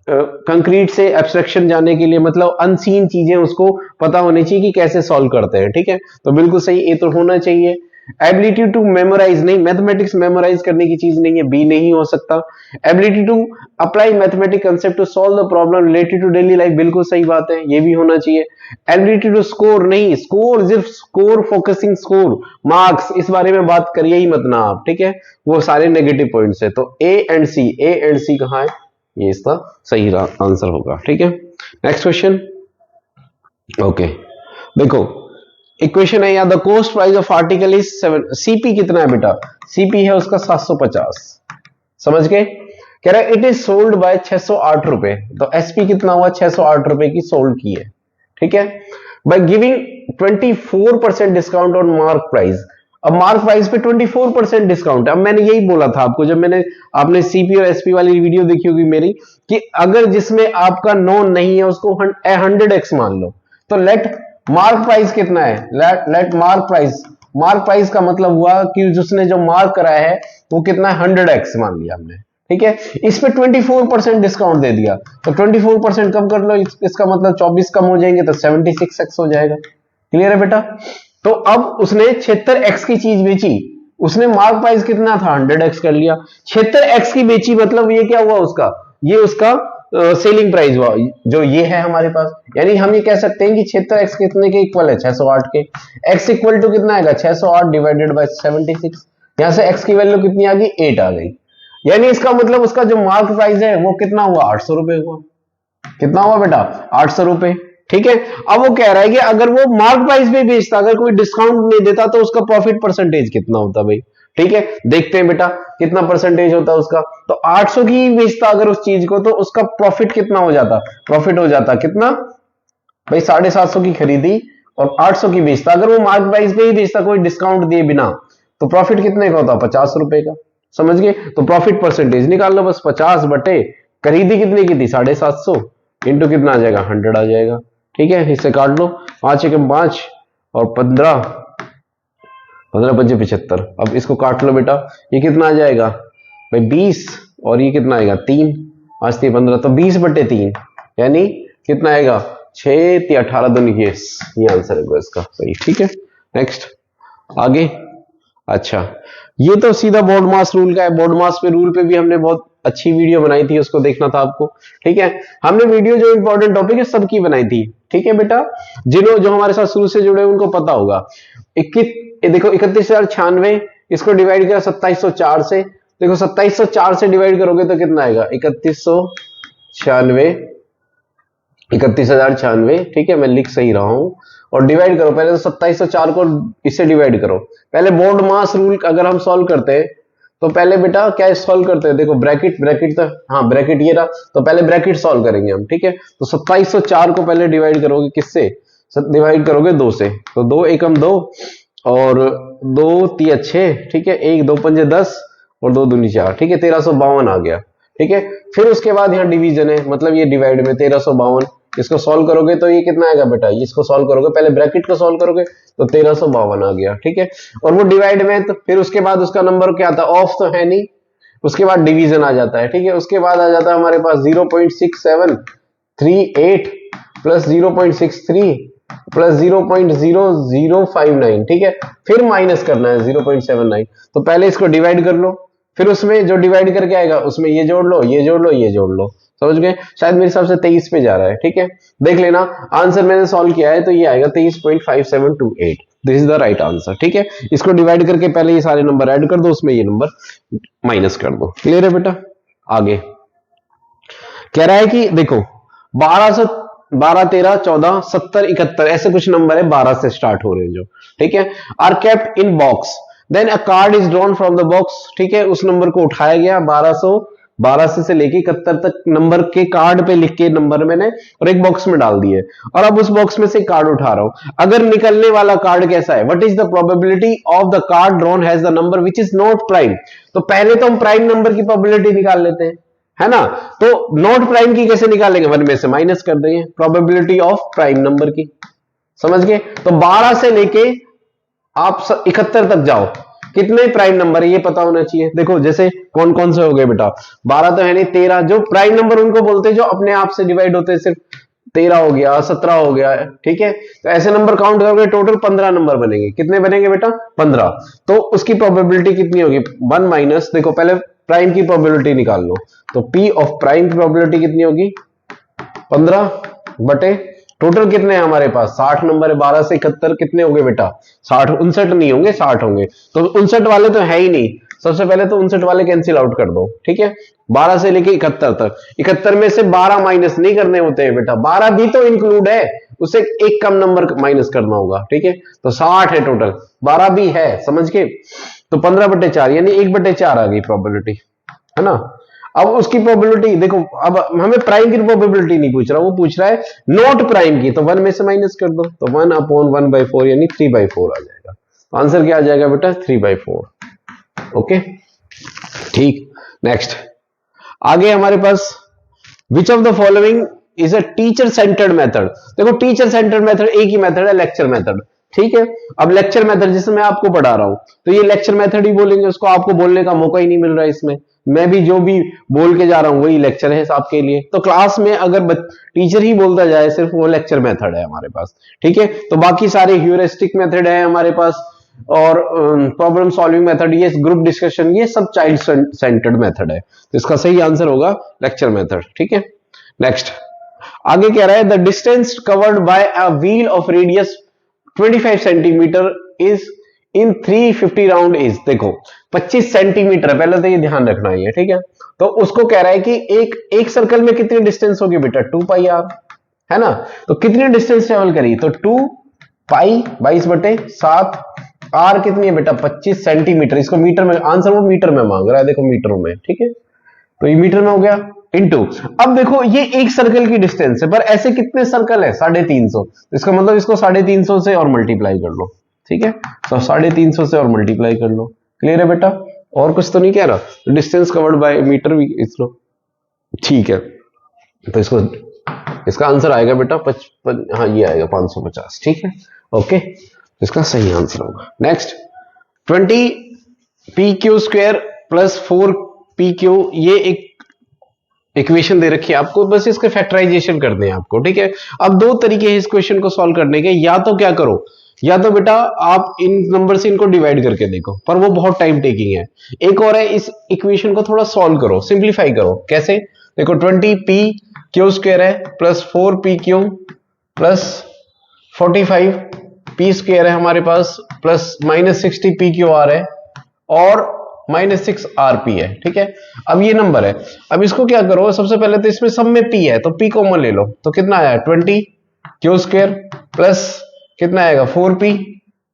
कंक्रीट से एब्स्ट्रैक्शन जाने के लिए मतलब अनसीन चीजें उसको पता होनी चाहिए कि कैसे सॉल्व करते हैं। ठीक है, तो बिल्कुल सही, ए तो होना चाहिए। एबिलिटी टू मेमोराइज, नहीं मैथमेटिक्स मेमोराइज करने की चीज नहीं है, बी नहीं हो सकता। Ability to apply mathematic concept to solve the problem related to daily life, बिल्कुल सही बात है, ये भी होना चाहिए। एबिलिटी टू स्कोर, नहीं स्कोर सिर्फ स्कोर फोकसिंग स्कोर मार्क्स, इस बारे में बात करिए ही मत ना आप। ठीक है, वो सारे नेगेटिव पॉइंट्स है। तो ए एंड सी कहां है, ये इसका सही आंसर होगा। ठीक है, नेक्स्ट क्वेश्चन। ओके, देखो इक्वेशन है यहाँ, the cost price of article is 7, CP कितना है बेटा, सीपी है उसका 750। समझ गए, कह रहा है इट इज सोल्ड बाय 608 रुपए, तो एसपी कितना हुआ, 608 रुपए की सोल्ड की है। ठीक है, by giving 24% discount on mark price, अब मार्क प्राइस पे 24% डिस्काउंट है। अब मैंने यही बोला था आपको, जब मैंने आपने सीपी और एसपी वाली वीडियो देखी होगी मेरी, कि अगर जिसमें आपका नोन नहीं है उसको 100x मान लो, तो लेट मार्क प्राइस कितना है, लेट मार्क प्राइस का मतलब हुआ कि जिसने जो मार्क कराया है वो कितना है, 100x मान लिया हमने। ठीक है, इस पे 24% डिस्काउंट दे दिया, तो 24% कम कर लो, इसका मतलब 24 कम हो जाएंगे तो 76x हो जाएगा। क्लियर है बेटा। तो अब उसने 76x की चीज बेची, उसने मार्क प्राइस कितना था 100x कर लिया, 76x की बेची, मतलब ये क्या हुआ उसका, ये उसका सेलिंग प्राइस हुआ, जो ये है हमारे पास। यानी हम ये कह सकते हैं कि 76x कितने के इक्वल है, 608 के। x इक्वल टू कितना आएगा, 608 डिवाइडेड बाय 76। यहां से x की वैल्यू कितनी आ गई, 8 आ गई। यानी इसका मतलब उसका जो मार्क प्राइस है वो कितना हुआ, 800 रुपए हुआ। कितना हुआ बेटा, 800 रुपए। ठीक है, अब वो कह रहा है कि अगर वो मार्क प्राइस पे बेचता, अगर कोई डिस्काउंट नहीं देता तो उसका प्रॉफिट परसेंटेज कितना होता भाई। ठीक है, देखते हैं बेटा कितना परसेंटेज होता उसका। तो 800 की बेचता अगर उस चीज को, तो उसका प्रॉफिट कितना हो जाता, प्रॉफिट हो जाता कितना भाई, 750 की खरीदी और 800 की बेचता। अगर वो मार्क प्राइस पे ही बेचता कोई डिस्काउंट दिए बिना, तो प्रॉफिट कितने का होता, 50 रुपए का। समझ गए, तो प्रॉफिट परसेंटेज निकाल लो बस, 50 बटे खरीदी कितने की थी 750 इंटू कितना आ जाएगा, 100 आ जाएगा। ठीक है, इससे काट लो, 5 एकम 5 और 15 5 75। अब इसको काट लो बेटा, ये कितना आ जाएगा भाई 20, और ये कितना आएगा 3, 5 3 15, तो 20/3 यानी कितना आएगा 6 3 18 दूनी, ये आंसर है इसका सही। ठीक है, नेक्स्ट आगे। अच्छा, ये तो सीधा बोर्ड मास रूल का है, बोर्ड मास पे रूल पे भी हमने बहुत अच्छी वीडियो बनाई थी, उसको देखना था आपको। ठीक है, हमने वीडियो जो इंपॉर्टेंट टॉपिक है सबकी बनाई थी। ठीक है बेटा, जो हमारे साथ शुरू से जुड़े उनको पता होगा। देखो 31,096, इसको डिवाइड किया 2704 से, देखो 2704 से डिवाइड करोगे तो कितना आएगा, 3196, 31,096। ठीक है, मैं लिख सही रहा हूं, और डिवाइड करो, पहले तो 2704 को इससे डिवाइड करो। पहले बोर्ड मास रूल अगर हम सॉल्व करते हैं तो पहले बेटा क्या सॉल्व करते हैं, देखो ब्रैकेट तो हाँ ब्रैकेट ये रहा, तो पहले ब्रैकेट सॉल्व करेंगे हम। ठीक है, तो 2704 को पहले डिवाइड करोगे किससे, डिवाइड करोगे 2 से, तो 2 एकम 2 और 2 3 6। ठीक है, 1 2 5 10, और 2 दूनी 4, ठीक है, 1352 आ गया, ठीक है। फिर उसके बाद यहाँ डिवीजन है, मतलब ये डिवाइड में 1352, इसको सॉल्व करोगे तो ये कितना आएगा बेटा, इसको सॉल्व करोगे, पहले ब्रैकेट को सॉल्व करोगे तो 1352 आ गया, ठीक है। और वो डिवाइड में, तो फिर उसके बाद उसका नंबर क्या था, ऑफ तो है नहीं, उसके बाद डिवीजन आ जाता है, ठीक है। उसके बाद आ जाता है हमारे पास 0.6738 प्लस 0.63 प्लस 0.0059, ठीक है। फिर माइनस करना है 0.79, तो पहले इसको डिवाइड कर लो, फिर उसमें जो डिवाइड करके आएगा उसमें ये जोड़ लो, ये जोड़ लो, ये जोड़ लो, समझ गए। शायद मेरे हिसाब से 23 पे जा रहा है, ठीक है। देख लेना, आंसर मैंने सॉल्व किया है तो ये आएगा 23.5728, this is the right answer, ठीक है। इसको डिवाइड करके पहले ये सारे नंबर ऐड कर दो, उसमें ये नंबर माइनस कर दो। क्लियर है बेटा। आगे कह रहा है कि देखो 12 13 14 70 71 ऐसे कुछ नंबर है 12 से स्टार्ट हो रहे हैं जो, ठीक है, are kept in box, then a card is drawn from the box, ठीक है। उस नंबर को उठाया गया, 12 से लेके 71 तक नंबर के कार्ड पे लिख के नंबर मैंने और एक बॉक्स में डाल दिए, और अब उस बॉक्स में से कार्ड उठा रहा हूं। अगर निकलने वाला कार्ड कैसा है, what is the probability of the card drawn has the number which is not prime. तो पहले तो हम प्राइम नंबर की प्रोबेबिलिटी निकाल लेते हैं, है ना। तो नॉट प्राइम की कैसे निकालेंगे, 1 में से माइनस कर देंगे प्रोबेबिलिटी ऑफ प्राइम नंबर की, समझ गए। तो 12 से लेके आप 71 तक जाओ, कितने प्राइम नंबर है ये पता होना चाहिए। देखो जैसे कौन कौन से हो गए बेटा, 12 तो है नहीं, 13 जो प्राइम नंबर उनको बोलते हैं जो अपने आप से डिवाइड होते हैं, सिर्फ 13 हो गया, 17 हो गया, ठीक है। तो ऐसे नंबर काउंट करोगे टोटल 15 नंबर बनेंगे। कितने बनेंगे बेटा, 15। तो उसकी प्रोबेबिलिटी कितनी होगी, 1 माइनस, देखो पहले प्राइम की प्रोबेबिलिटी निकाल लो, तो पी ऑफ प्राइम की प्रोबेबिलिटी कितनी होगी, 15 बटे टोटल कितने हैं हमारे पास, 60 नंबर है। 12 से 71 कितने होंगे बेटा, 60, 59 नहीं होंगे, 60 होंगे। तो 59 वाले तो है ही नहीं, सबसे पहले तो 59 वाले कैंसिल आउट कर दो, ठीक है। 12 से लेके 71 तक, 71 में से 12 माइनस नहीं करने होते हैं बेटा, 12 भी तो इंक्लूड है, उसे एक कम नंबर माइनस करना होगा, ठीक है। तो 60 है टोटल, 12 भी है, समझ के। तो 15/4 यानी 1/4 आ गई प्रोबेबिलिटी, है ना। अब उसकी प्रोबेबिलिटी देखो, अब हमें प्राइम की प्रोबेबिलिटी नहीं पूछ रहा, वो पूछ रहा है नॉट प्राइम की, तो 1 में से माइनस कर दो, तो 1/1/4 यानी 3/4 आ जाएगा। आंसर क्या आ जाएगा बेटा, 3/4। ओके, ठीक। नेक्स्ट आगे हमारे पास, which of the following is a teacher centred method. देखो टीचर सेंटर्ड मेथड एक ही मेथड है, लेक्चर मेथड, ठीक है। अब लेक्चर मेथड जिसमें मैं आपको पढ़ा रहा हूं, तो ये लेक्चर मेथड ही बोलेंगे, उसको आपको बोलने का मौका ही नहीं मिल रहा है इसमें। मैं भी जो भी बोल के जा रहा हूं वही लेक्चर है आपके लिए। तो क्लास में अगर टीचर ही बोलता जाए सिर्फ, वो लेक्चर मेथड है हमारे पास, ठीक है। तो बाकी सारे ह्यूरिस्टिक मेथड है हमारे पास, और प्रॉब्लम सॉल्विंग मेथड, ये ग्रुप डिस्कशन, ये सब चाइल्ड सेंटर्ड मेथड है। तो इसका सही आंसर होगा लेक्चर मेथड, ठीक है। नेक्स्ट आगे कह रहा है, the distance covered by a wheel of radius 25 centimetre is in 350 round is. देखो 25 सेंटीमीटर, पहले तो ये ध्यान रखना है, ठीक है। तो उसको कह रहा है कि एक सर्कल में कितनी डिस्टेंस होगी बेटा, 2πr, है ना। तो कितनी डिस्टेंस ट्रेवल करी, तो 2π 22/7, आर कितनी है बेटा, 25 सेंटीमीटर। इसको मीटर में, आंसर वो मीटर में मांग रहा है, देखो मीटर में, ठीक है। तो ये मीटर में हो गया, इनटू, अब देखो ये एक सर्कल की डिस्टेंस है, पर ऐसे कितने सर्कल है, 350। इसका मतलब इसको 350 से और मल्टीप्लाई कर लो, ठीक है। तो 350 से और मल्टीप्लाई कर लो। क्लियर है बेटा, और कुछ तो नहीं कह रहा। डिस्टेंस कवर्ड बाय मीटर भी इसको, ठीक है। तो इसको, इसका आंसर आएगा बेटा 55, हाँ ये आएगा 550, ठीक है। ओके, इसका सही आंसर होगा। नेक्स्ट 20pq² प्लस 4pq, ये एक इक्वेशन दे रखी है आपको, बस इसके फैक्टराइजेशन करने हैं आपको, ठीक है। अब दो तरीके हैं इस क्वेश्चन को सॉल्व करने के, या तो क्या करो, या तो बेटा आप इन नंबर से इनको डिवाइड करके देखो, पर वो बहुत टाइम टेकिंग है। एक और है, इस इक्वेशन को थोड़ा सॉल्व करो, सिंप्लीफाई करो। कैसे, देखो 20pq² है प्लस 4pq प्लस 45p² है हमारे पास, प्लस -60pqr है, और -6rp है, ठीक है। अब ये नंबर है, अब इसको क्या करो, सबसे पहले तो इसमें सब में p है, तो p कॉमन ले लो, तो कितना आया 20q² प्लस कितना आएगा 4p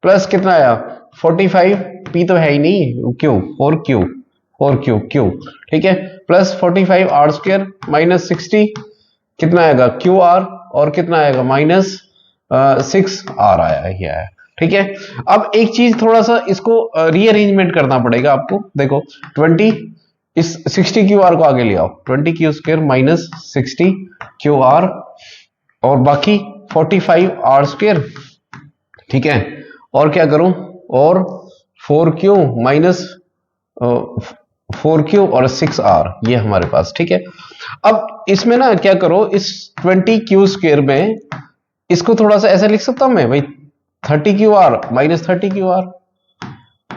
प्लस कितना आया 45, p तो है ही नहीं, q 4q, ठीक है, प्लस 45r² माइनस 60 कितना आएगा qr, और कितना आएगा -6r आया, ठीक है। अब एक चीज थोड़ा सा इसको रीअरेंजमेंट करना पड़ेगा आपको। देखो 20 इस 60 क्यू आर को आगे ले आओ, 20 Q square minus 60 Q R और बाकी 45 आर स्क्वायर, ठीक है। और क्या करूं, और 4 क्यू माइनस 4 क्यू और 6 आर, ये हमारे पास, ठीक है। अब इसमें ना क्या करो, इस 20 क्यू स्क्वायर में इसको थोड़ा सा ऐसा लिख सकता हूं मैं भाई, 30 Q R minus 30 Q R,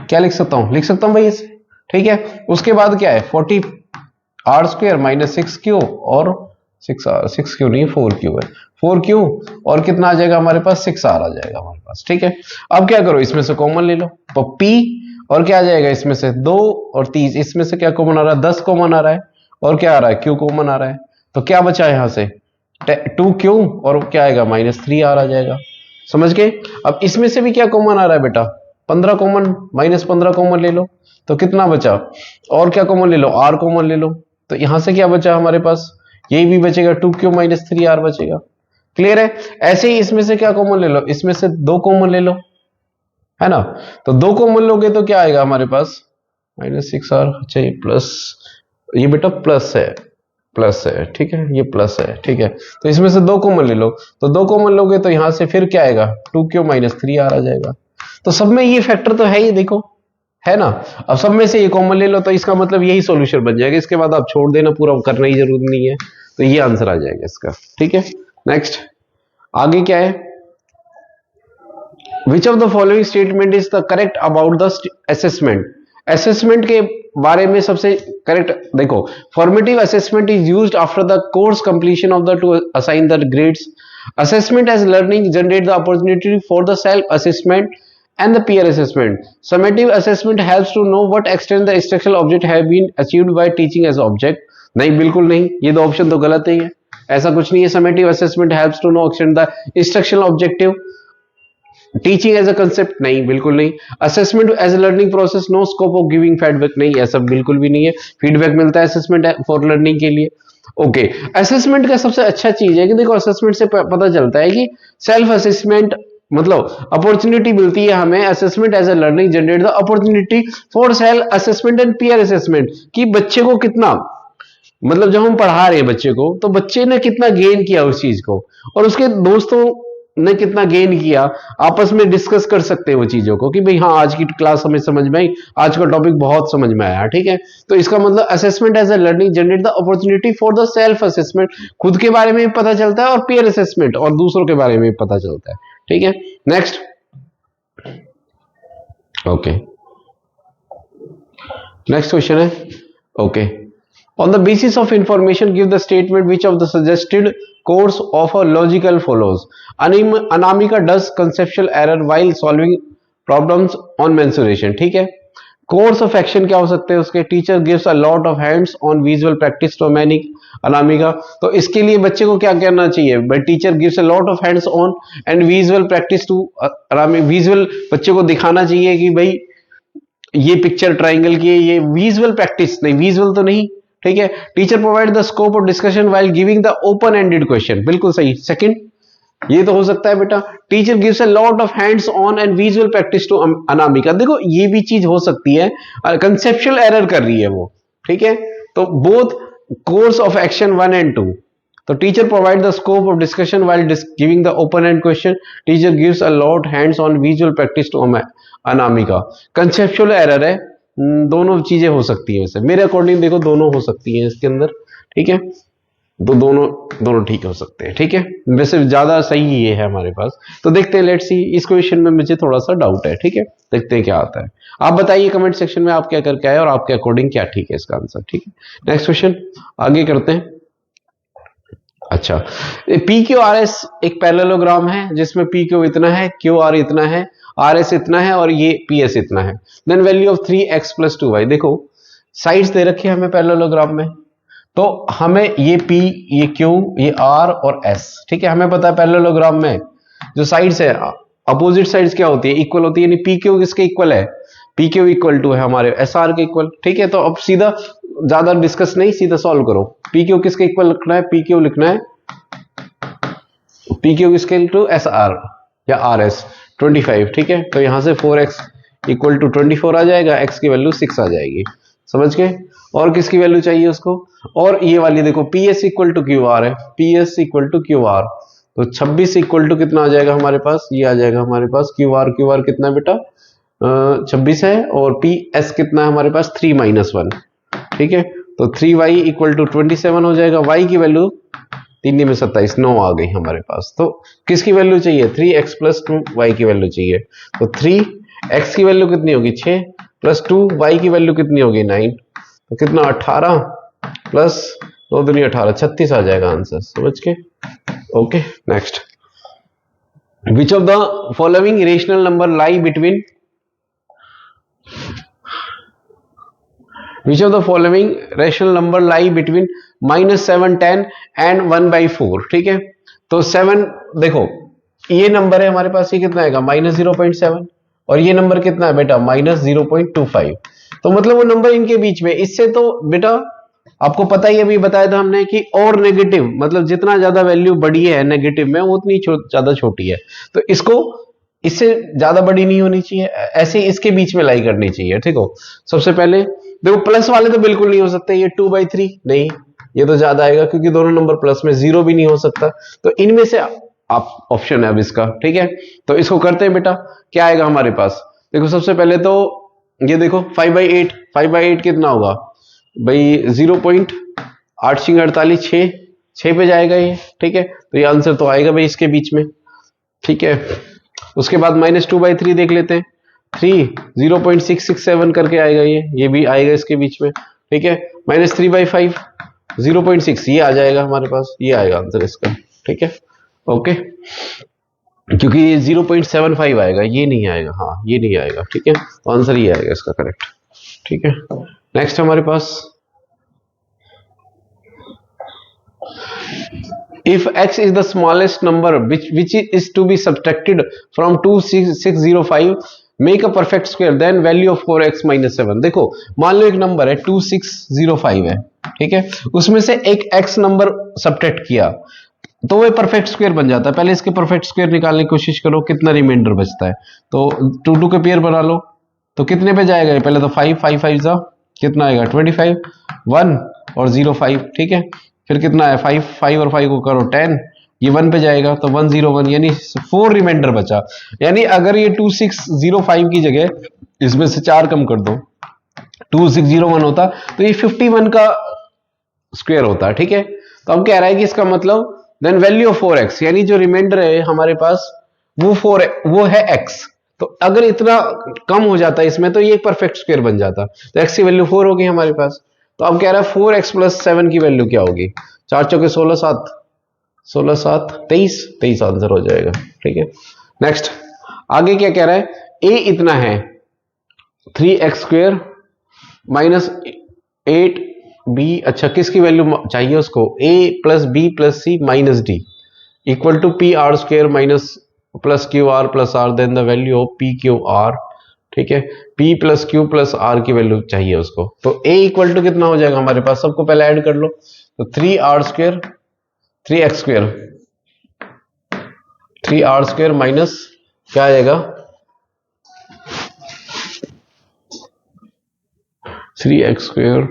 क्या लिख सकता हूं, लिख सकता हूं भाई इसे, ठीक है। उसके बाद क्या है, 40 आर स्क्वायर माइनस 6 क्यू और 6 आर, 6 क्यू नहीं 4 क्यू है, 4 क्यू और कितना आ जाएगा हमारे पास, 6 आर आ जाएगा हमारे पास, ठीक है। अब क्या करो, इसमें से कॉमन ले लो, तो पी और क्या आ जाएगा, इसमें से 2 और 30, इसमें से क्या कॉमन आ रहा है, 10 कॉमन आ रहा है, और क्या आ रहा है, क्यू कॉमन आ रहा है, तो क्या बचा यहां से 2 क्यू और क्या आएगा माइनस 3 आर आ जाएगा, समझ गए। अब इसमें से भी क्या कॉमन आ रहा है बेटा, 15 कॉमन, माइनस 15 कॉमन ले लो, तो कितना बचा, और क्या कॉमन ले लो, आर कॉमन ले लो, तो यहां से क्या बचा हमारे पास, यही भी बचेगा, 2 क्यू माइनस 3 आर बचेगा, क्लियर है। ऐसे ही इसमें से क्या कॉमन ले लो, इसमें से 2 कॉमन ले लो, है ना, तो 2 कॉमन लोगे तो क्या आएगा हमारे पास, माइनस 6 आर, अच्छा ये प्लस, ये बेटा प्लस है, प्लस है, ठीक है, ये प्लस है, ठीक है। तो इसमें से 2 कॉमन ले लो, तो 2 कॉमन लोगे तो यहां से फिर क्या आएगा, 2 क्यू माइनस 3 आर आ जाएगा। तो सब में ये फैक्टर तो है ही, देखो है ना। अब सब में से ये कॉमन ले लो, तो इसका मतलब यही सॉल्यूशन बन जाएगा, इसके बाद आप छोड़ देना, पूरा करना ही जरूरी नहीं है, तो ये आंसर आ जाएगा इसका, ठीक है। नेक्स्ट आगे क्या है, which of the following statement is the correct about the assessment, assessment के बारे में सबसे करेक्ट, देखो formative assessment is used after the course completion of the two assign the grades, assessment as learning generate the opportunity for the self assessment and the peer assessment, summative assessment helps to know what extent the instructional object have been achieved by teaching as object, नहीं बिल्कुल नहीं, ये दो option तो गलत ही है, ऐसा कुछ नहीं है। summative assessment helps to know extent the instructional objective, teaching as a concept नहीं, बिल्कुल नहीं। Assessment as a learning process, no scope of giving feedback, नहीं ऐसा बिल्कुल भी नहीं है, फीडबैक मिलता है असेसमेंट फॉर लर्निंग के लिए। ओके असेसमेंट का सबसे अच्छा चीज है कि देखो असेसमेंट से पता चलता है कि सेल्फ असेसमेंट, मतलब अपॉर्चुनिटी मिलती है हमें, assessment as a learning generate the opportunity for self assessment and peer assessment, कि बच्चे को कितना, मतलब जब हम पढ़ा रहे हैं बच्चे को, तो बच्चे ने कितना गेन किया उस चीज को, और उसके दोस्तों ने कितना गेन किया, आपस में डिस्कस कर सकते हैं वो चीजों को, कि भाई हाँ आज की क्लास हमें समझ में आई, आज का टॉपिक बहुत समझ में आया, ठीक है। तो इसका मतलब assessment as a learning generate the opportunity for the self assessment, खुद के बारे में भी पता चलता है, और पीयर असेसमेंट और दूसरों के बारे में भी पता चलता है, ठीक है। नेक्स्ट ओके नेक्स्ट क्वेश्चन है, okay on the basis of information give the statement which of the suggested course of a logical follows, Anamika does conceptual error while solving problems on mensuration, ठीक है। Course of action क्या हो सकते हैं उसके, teacher gives a lot of hands on visual practice to Anamika, तो इसके लिए बच्चे को क्या करना चाहिए भाई, teacher gives a lot of hands on and visual practice to Anamika, visual बच्चे को दिखाना चाहिए कि भाई ये पिक्चर ट्राइंगल की है, ये विजुअल प्रैक्टिस नहीं, विजुअल तो नहीं, ठीक है। Teacher provide the scope of discussion while giving the open ended question, बिल्कुल सही, सेकंड ये तो हो सकता है बेटा। Teacher gives a lot of hands on and visual practice to Anamika, देखो ये भी चीज हो सकती है, कंसेप्चुअल एरर कर रही है वो, ठीक है। तो both course of action 1 and 2, तो teacher provide the scope of discussion while giving the open end question, teacher gives a lot hands on visual practice to Anamika, conceptual error है, दोनों चीजें हो सकती है, वैसे मेरे अकॉर्डिंग देखो दोनों हो सकती है इसके अंदर, ठीक है, तो दोनों ठीक हो सकते हैं, ठीक है, वैसे ज्यादा सही ये है हमारे पास। तो देखते हैं, लेट्स सी, इस क्वेश्चन में मुझे थोड़ा सा डाउट है, ठीक है, देखते हैं क्या आता है। आप बताइए कमेंट सेक्शन में आप क्या करके आए और आपके अकॉर्डिंग क्या ठीक है इसका आंसर, ठीक है। नेक्स्ट क्वेश्चन आगे करते हैं। अच्छा, पी क्यू आर एस एक पैरेललोग्राम है जिसमें पी क्यू इतना है, क्यू आर इतना है, आर एस इतना है और ये पी एस इतना है। Then value of 3x + 2y, देखो साइड्स दे रखी है हमें पैरेललोग्राम में, तो हमें ये P, ये Q, ये R और S, ठीक है, हमें पता है पैरेललोग्राम में जो साइड्स है अपोजिट साइड्स क्या होती है, इक्वल होती है, यानी PQ किसके इक्वल है, PQ इक्वल टू है हमारे SR के इक्वल, ठीक है। तो अब सीधा ज्यादा डिस्कस नहीं, सीधा सॉल्व करो, PQ किसके इक्वल लिखना है, PQ लिखना है, PQ किसके टू SR या RS, 25, ठीक है। तो यहाँ से 4x इक्वल टू 24 आ जाएगा, x की वैल्यू 6 आ जाएगी, समझ गए। और किसकी वैल्यू चाहिए उसको, और ये वाली देखो PS equal to Q R है, PS equal to Q R, तो 26 इक्वल टू कितना आ जाएगा हमारे पास, ये आ जाएगा हमारे पास क्यू आर कितना है बेटा 26 है, और PS कितना है हमारे पास 3-1, ठीक है। तो 3y इक्वल टू 27 हो जाएगा, y की वैल्यू 3 में 27, 9 आ गई हमारे पास। तो किसकी वैल्यू चाहिए, 3x प्लस 2y की वैल्यू चाहिए। तो 3x की वैल्यू कितनी होगी 6 प्लस 2y की वैल्यू कितनी होगी 9, तो कितना 18 प्लस 2 दूनी 18, 36 आ जाएगा आंसर, समझ के। Okay next, which of the following rational number lie between, which of the following rational number lie between -7, 10 and 1/4, ठीक है। तो 7 देखो ये नंबर है हमारे पास, ये कितना आएगा -0.7, और ये नंबर कितना है बेटा -0.25, तो मतलब वो नंबर इनके बीच में, इससे तो बेटा आपको पता ही अभी बताया था हमने कि और नेगेटिव, मतलब जितना ज्यादा वैल्यू बड़ी है नेगेटिव में वो उतनी ज्यादा छोटी है, तो इसको इससे ज्यादा बड़ी नहीं होनी चाहिए, ऐसे इसके बीच में लाई करनी चाहिए, ठीक हो। सबसे पहले देखो प्लस वाले तो बिल्कुल नहीं हो सकते, ये 2/3 नहीं, ये तो ज्यादा आएगा क्योंकि दोनों नंबर प्लस में, 0 भी नहीं हो सकता, तो इनमें से आप ऑप्शन है अब इसका, ठीक है। तो इसको करते हैं बेटा, क्या आएगा हमारे पास, देखो सबसे पहले तो ये देखो 5/8, 5/8 कितना होगा भाई 0.8 48, 6 पे जाएगा ये, ठीक है। तो ये आंसर तो आएगा भाई इसके बीच में, ठीक है। उसके बाद -2/3 देख लेते हैं, 3 0.667 करके आएगा, ये भी आएगा इसके बीच में, ठीक है। -3/5 0.6, ये आ जाएगा हमारे पास, ये आएगा आंसर इसका, ठीक है। ओके, क्योंकि ये 0.75 आएगा, ये नहीं आएगा, हाँ ये नहीं आएगा, ठीक है। तो आंसर ये आएगा इसका करेक्ट, ठीक है। नेक्स्ट हमारे पास, if x is the smallest number which is to be subtracted from 2605, make a perfect square, then value of 4x minus 7। देखो मान लो एक नंबर है 2605 है, ठीक है, उसमें से एक x नंबर सब्ट्रैक्ट किया तो वो परफेक्ट स्क्वायर बन जाता है। पहले इसके परफेक्ट स्क्वायर निकालने की कोशिश करो, कितना रिमाइंडर बचता है, तो 2 के पेयर बना लो, तो कितने पे जाएगा, पहले तो 5 5 5 जा कितना आएगा 25, 1 और 0 5, ठीक है। फिर कितना है 5 5 और 5 को करो 10, ये 1 पे जाएगा, तो 1 0 1, यानी 4 रिमाइंडर बचा। यानी अगर ये 2605 की जगह इसमें से 4 कम कर दो, 2601 होता, तो ये 51 का स्क्वायर होता है, ठीक है। तो अब कह रहा है कि इसका मतलब देन वैल्यू ऑफ 4x, यानी जो रिमाइंडर है हमारे पास वो 4 वो है x, तो अगर इतना कम हो जाता है इसमें तो ये परफेक्ट स्क्वायर बन जाता, तो x की वैल्यू 4 होगी हमारे पास। तो अब कह रहा है 4x प्लस 7 की वैल्यू क्या होगी, 4 चौके 16 7, 16 7 23, 23 आंसर हो जाएगा, ठीक है। नेक्स्ट आगे क्या कह रहा है, a इतना है 3x² माइनस 8b, अच्छा किसकी वैल्यू चाहिए उसको, a plus b plus c minus d equal to PR² minus plus QR plus r, then the value of PQR, ठीक है। P plus Q plus R की वैल्यू चाहिए उसको, तो A इक्वल टू कितना हो जाएगा हमारे पास, सबको पहले ऐड कर लो, तो 3R² 3x² माइनस क्या आएगा 3x²,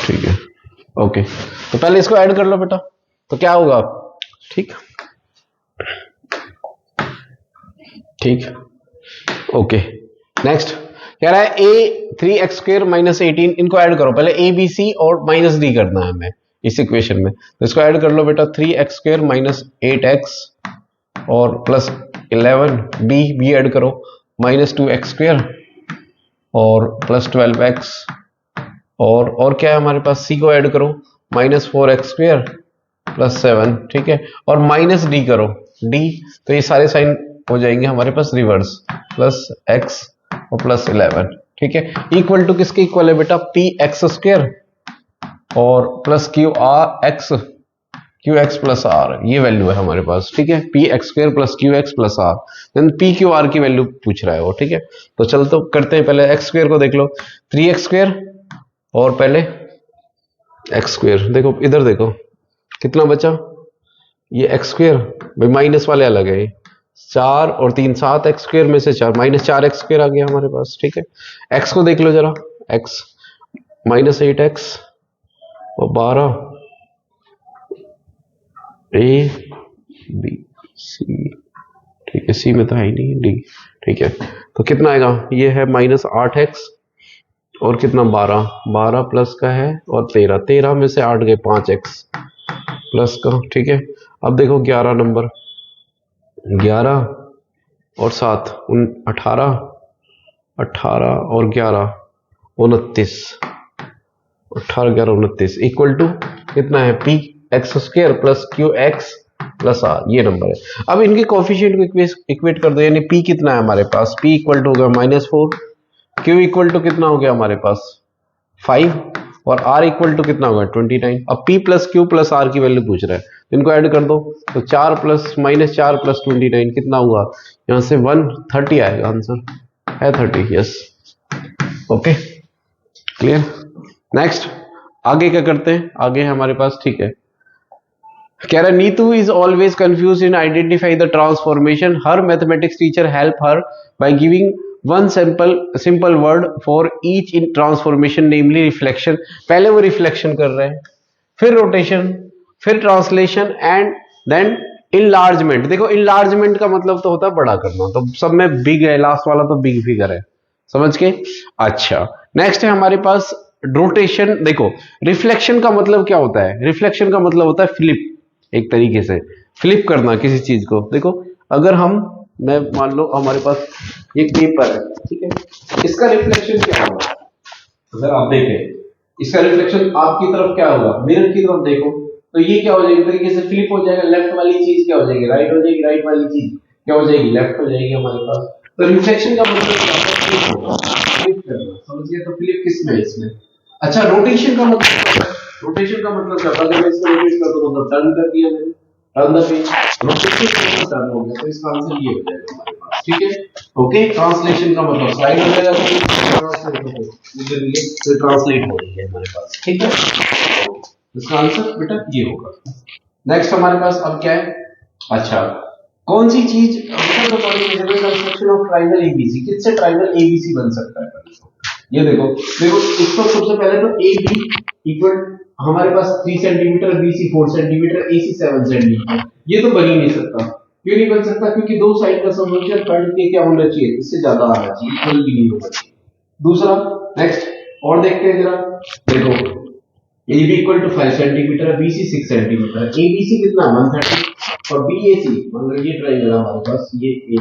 ठीक है। ओके, तो पहले इसको ऐड कर लो बेटा, तो क्या होगा, ठीक ठीक, ओके। नेक्स्ट कह रहा है a 3x² माइनस 18, इनको ऐड करो पहले, a b c और माइनस d करना है हमें इस इक्वेशन में, तो इसको ऐड कर लो बेटा, 3x² माइनस 8x और प्लस 11, b ऐड करो माइनस 2x² और प्लस 12x, और क्या है हमारे पास, c को ऐड करो माइनस 4x² प्लस 7, ठीक है, और माइनस d करो d, तो ये सारे साइन हो जाएंगे हमारे पास रिवर्स, प्लस x और प्लस 11, ठीक है। इक्वल टू किसके इक्वल है बेटा, px² और प्लस qx प्लस r, ये वैल्यू है हमारे पास, ठीक है। px² plus qx plus r, then pqr की वैल्यू पूछ रहा है वो, ठीक है। तो चल तो करते हैं, पहले x² को देख लो, 3x² और पहले x², देखो इधर देखो कितना बचा ये एक्स स्क्वेयर भाई माइनस वाले अलग है, 4 और 3 7 एक्स स्क्वेयर में से 4 माइनस 4 एक्स स्क्वेयर आ गया हमारे पास। ठीक है, एक्स को देख लो जरा, एक्स माइनस 8 एक्स और 12 ए बी सी। ठीक है, सी में तो है ही नहीं, डी। ठीक है, तो कितना आएगा, ये है माइनस 8 एक्स और कितना 12, 12 प्लस का है और 13, 13 में से 8 गए 5 एक्स प्लस का। ठीक है, अब देखो 11 नंबर, 11 और 7 18, 18 और 11 29, 18 11 29 इक्वल टू कितना है, P X square plus Q X plus R, ये नंबर है। अब इनके कोफिशिएंट को इक्वेट कर दो, यानी पी कितना है हमारे पास, पी इक्वल टू हो गया -4, क्यू इक्वल टू कितना हो गया हमारे पास 5 और आर इक्वल टू कितना होगा 29। अब P plus Q plus R की वैल्यू पूछ रहा है, इनको ऐड कर दो, तो 4 प्लस -4 प्लस 29 कितना हुआ, यहां से 130 आएगा, आंसर है 30। Yes, okay, clear. नेक्स्ट आगे क्या करते हैं, आगे हमारे पास, ठीक है, कह रहा Neetu is always confuse in identify the transformation, her mathematics teacher help her by giving one simple word for each in transformation namely reflection. पहले वो रिफ्लेक्शन कर रहे हैं, फिर रोटेशन, फिर ट्रांसलेशन एंड देन इनलार्जमेंट। देखो इनलार्जमेंट का मतलब तो होता है बड़ा करना, तो सब में बिग है, लास्ट वाला तो बिग फिगर है, समझ के। अच्छा, नेक्स्ट है हमारे पास रोटेशन। देखो रिफ्लेक्शन का मतलब क्या होता है, रिफ्लेक्शन का मतलब होता है फ्लिप, एक तरीके से फ्लिप करना किसी चीज को। देखो अगर मैं मान लो हमारे पास ये पेपर है, ठीक है, इसका रिफ्लेक्शन क्या होगा, अगर आप देखें इसका रिफ्लेक्शन आपकी तरफ क्या होगा, मिरर की तरफ देखो, तो ये क्या हो जाएगा, तरीके से फ्लिप हो जाएगा, लेफ्ट वाली चीज क्या हो जाएगी, राइट हो जाएगी, राइट वाली चीज क्या हो जाएगी, लेफ्ट हो जाएगी हमारे पास। तो रिफ्लेक्शन का मतलब क्या होता है, फ्लिप होगा, फ्लिप करना, समझिए। तो फ्लिप किसमें है, इसमें। अच्छा, रोटेशन का मतलब क्या है, रोटेशन का मतलब क्या होता है, अगर मैं इसको रोटेट कर दूं मतलब टर्न कर दिया मैंने, टर्न द पेज, रोटेशन का मतलब टर्न हो गया, तो इसका आंसर ये हो जाएगा हमारे पास। ठीक है, ओके। ट्रांसलेशन का मतलब स्लाइड हो जाएगा, इधर ये तो ट्रांसलेट हो रही है हमारे पास। ठीक है, इसका आंसर बेटा ये होगा। नेक्स्ट हमारे पास अब क्या है, अच्छा कौन सी चीज कंस्ट्रक्शन ऑफ ट्रायंगल एबीसी, किससे ट्रायंगल एबीसी बन सकता है, ये देखो इसको सबसे पहले तो ए बी इक्वल हमारे पास 3 centimetre, BC 4 centimetre, AC 7 centimetre, ये तो बन ही नहीं सकता। क्यों नहीं बन सकता, क्योंकि दो साइड का समेशन फ्रंट के क्या होना चाहिए, इससे ज्यादा आना चाहिए, इक्वल भी नहीं होना चाहिए। दूसरा, नेक्स्ट और देखते हैं जरा, देखो A B equal to 5 centimetre, BC 6 centimetre, ABC कितना 130 और बीएसी, मतलब ये ट्रायंगल हमारे पास, ये ए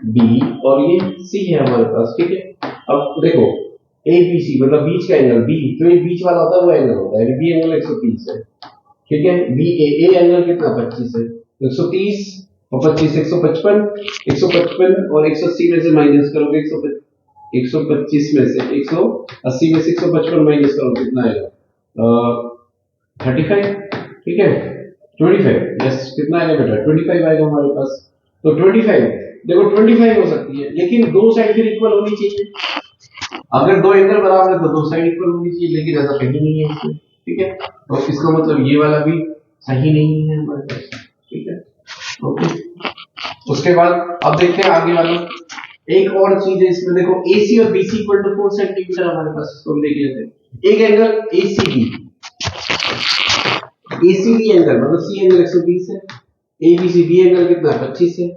बी और ये सी है हमारे पास। ठीक है, अब देखो ए बी सी मतलब बीच का एंगल बी, जो ये बीच वाला होता है वो एंगल होता है, बी एंगल 130 है। ठीक है, बी ए एंगल कितना 25 है, 130 और 25 155, 155 और 180 में से माइनस करोगे 125 में से 180 में से 155 माइनस करो कितना आएगा 35। ठीक है, 25, यस, कितना आएगा बेटा 25 आएगा हमारे पास। तो 25, देखो 25 हो सकती है, लेकिन दो साइड फिर इक्वल होनी चाहिए। अगर दो एंगल बराबर है तो दो साइड इक्वल होनी चाहिए, लेकिन ऐसा कहीं नहीं है इसमें। ठीक है, तो इसका मतलब ये वाला भी सही नहीं है हमारे पास। ठीक है, ओके। उसके बाद अब देखते हैं आगे वाला, एक और चीज है इसमें, देखो AC और BC इक्वल टू 4 सेंटीमीटर हमारे पास, इसको भी देख लेते हैं। एक एंगल ACB, ACB एंगल मतलब C एंगल 120 है, ABCB एंगल कितना है 25 है।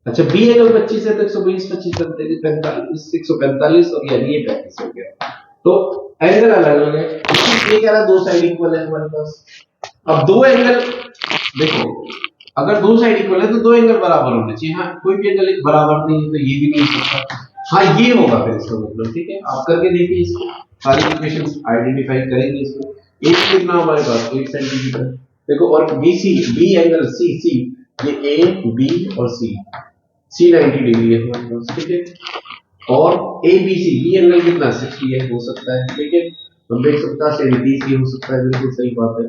अच्छा, बी एंगल 25 है तो 120 25 45 145 और ये 35 हो गया। तो एंगल अलग अलग है, ये कह रहा दो साइड इक्वल है हमारे पास। अब दो एंगल देखो, अगर दो साइड इक्वल है तो दो एंगल बराबर होने चाहिए। हाँ, कोई भी एंगल बराबर नहीं है तो ये भी नहीं हो सकता। हाँ, ये होगा फिर इसका मतलब। ठीक है, आप करके देखिए इसको, सारी इक्वेशंस आइडेंटिफाई करेंगे इसको। एक कितना हमारे पास 1 सेंटीमीटर, देखो, और बीसी बी एंगल सी सी, ये ए बी और सी, सी 90 डिग्री है हमारे पास। ठीक है, और A B C B angle कितना 60 है, हो सकता है। ठीक है, हम देख सकते हैं 70 की हो सकता है, बिल्कुल सही बात है।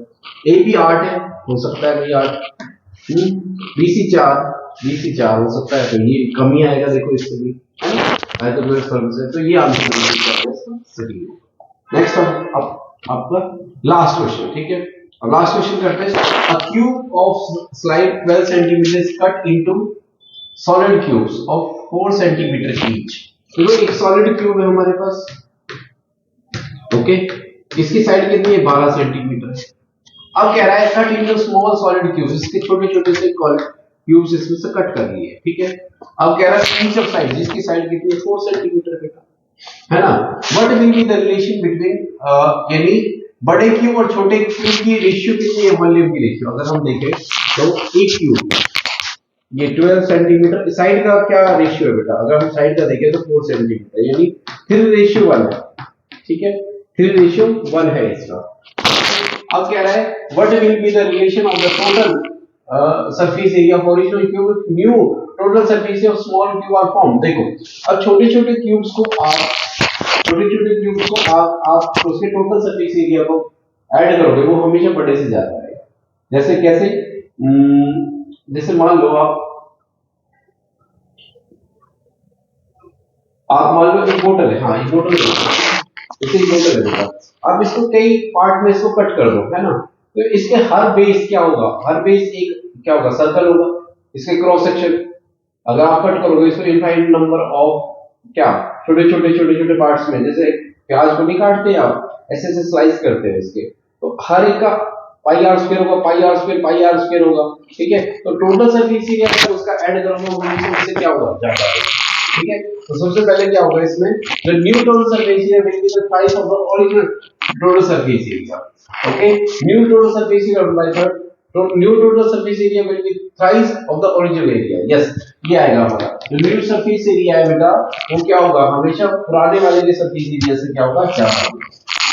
ए बी 8 है, हो सकता है भाई 8, बीसी 4 हो सकता है, तो ये कम ही आएगा, देखो इससे भी है तो से, तो ये आंसर सही है। नेक्स्ट अब आपका लास्ट क्वेश्चन। ठीक है, अब लास्ट क्वेश्चन करते हैं। अ cube of slide 12 centimetre is cut into solid cubes of 4 centimetre each. तो एक सॉलिड क्यूब है हमारे पास, ओके, इसकी साइड कितनी है 12 सेंटीमीटर। अब कह रहा है cut into small solid cubes, इसके छोटे छोटे से क्यूब्स इसमें से कट कर लिए, ठीक है। अब कह रहा है ईच ऑफ साइड, जिसकी साइड कितनी है 4 सेंटीमीटर है ना। What will be the relation between, यानी बड़े क्यूब और छोटे क्यूब की रेशियो कितनी है, वॉल्यूम की रेशियो। अगर हम देखें तो एक क्यूब ये 12 सेंटीमीटर, साइड का क्या रेशियो है बेटा, अगर हम साइड का देखें तो 4 सेंटीमीटर, यानी 3:1 है, ठीक है, 3:1 है इसका। अब कह रहा है what will be the relation of the total surface area of original cube with new total surface area of small cube are form. देखो अब छोटे छोटे क्यूब्स को आप उसके टोटल सरफेस एरिया को ऐड करोगे, वो हमेशा बड़े से ज्यादा आएगा। जैसे कैसे, जैसे मान लो आप मान लो एक बोतल है, हाँ एक बोतल है, जैसे एक बोतल है बेटा, आप इसको कई पार्ट में इसको कट कर दो, है ना, तो इसके हर बेस क्या होगा, हर बेस एक क्या होगा, सर्कल होगा। इसके क्रॉस सेक्शन अगर आप कट करोगे इसको इनफाइनाइट नंबर ऑफ क्या छोटे छोटे पार्ट्स में, जैसे प्याज को नहीं काटते आप, ऐसे ऐसे स्लाइस करते हैं इसके, तो हर एक का पाई आर स्क्वायर होगा, पाई आर स्क्वायर होगा, ठीक है। तो टोटल सरफेस एरिया अगर उसका ऐड करोगे इससे क्या होगा, ज्यादा आएगा, ठीक है। तो सबसे पहले क्या होगा इसमें, the new total surface area will be the price of the original total surface area, okay. New total surface area by third, तो new total surface area will be thrice of the original area, yes ये आएगा हमारा। जो new surface area है बेटा वो क्या होगा, हमेशा पुराने वाले के सरफेस एरिया से क्या होगा, ज्यादा होगा,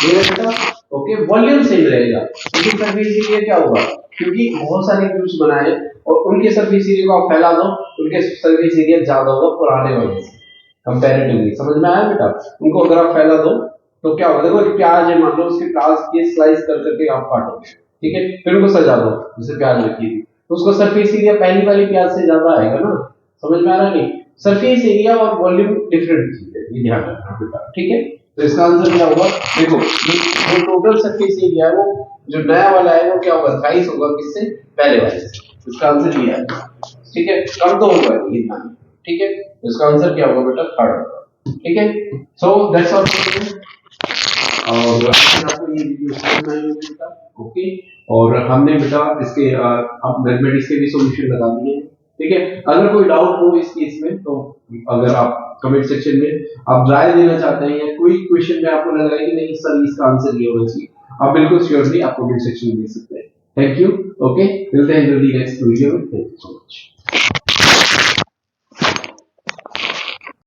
ये है बेटा, ओके। वॉल्यूम सेम रहेगा लेकिन सरफेस एरिया क्या होगा, क्योंकि बहुत सारे क्यूब्स बनाए और उनके सरफेस एरिया को आप फैला दो, उनके सरफेस एरिया ज्यादा होगा पुराने वाले से कंपैरेटिवली, समझ में आया बेटा। उनको अगर आप फैला दो तो क्या होगा, देखो प्याज है मान लो, उसके प्याज के स्लाइस कर करके आप काटोगे, ठीक है, फिर उनको सजा दो, जैसे प्याज रखी थी तो उसका सरफेस एरिया पहली वाली प्याज से ज्यादा आएगा ना, समझ में आ रहा नहीं। सरफेस एरिया और वॉल्यूम डिफरेंट चीज है, ये ध्यान रखना बेटा, ठीक है। तो इसका आंसर क्या होगा, देखो जो टोटल सरफेस एरिया है वो जो नया वाला है वो क्या होगा, थ्राइस होगा किससे, पहले वाले से। इसका आंसर ये है, ठीक है, कम तो होगा इतना, ठीक है। तो इसका आंसर क्या होगा बेटा, थर्ड होगा, ठीक है। सो दैट्स ऑल, और आपको ये वीडियो समझ में आई होगी बेटा, ओके। और हमने बेटा इसके अब मैथमेटिक्स के भी सॉल्यूशन लगा दिए हैं, ठीक है। अगर कोई डाउट हो इस केस में तो अगर आप कमेंट सेक्शन में आप राय देना चाहते हैं या कोई क्वेश्चन में आपको लग रहा है कि नहीं सर इसका आंसर ये होना चाहिए, आप बिल्कुल श्योरली आप कमेंट सेक्शन में दे सकते हैं। थैंक यू, ओके, मिलते हैं जल्दी नेक्स्ट वीडियो में, थैंक यू सो मच।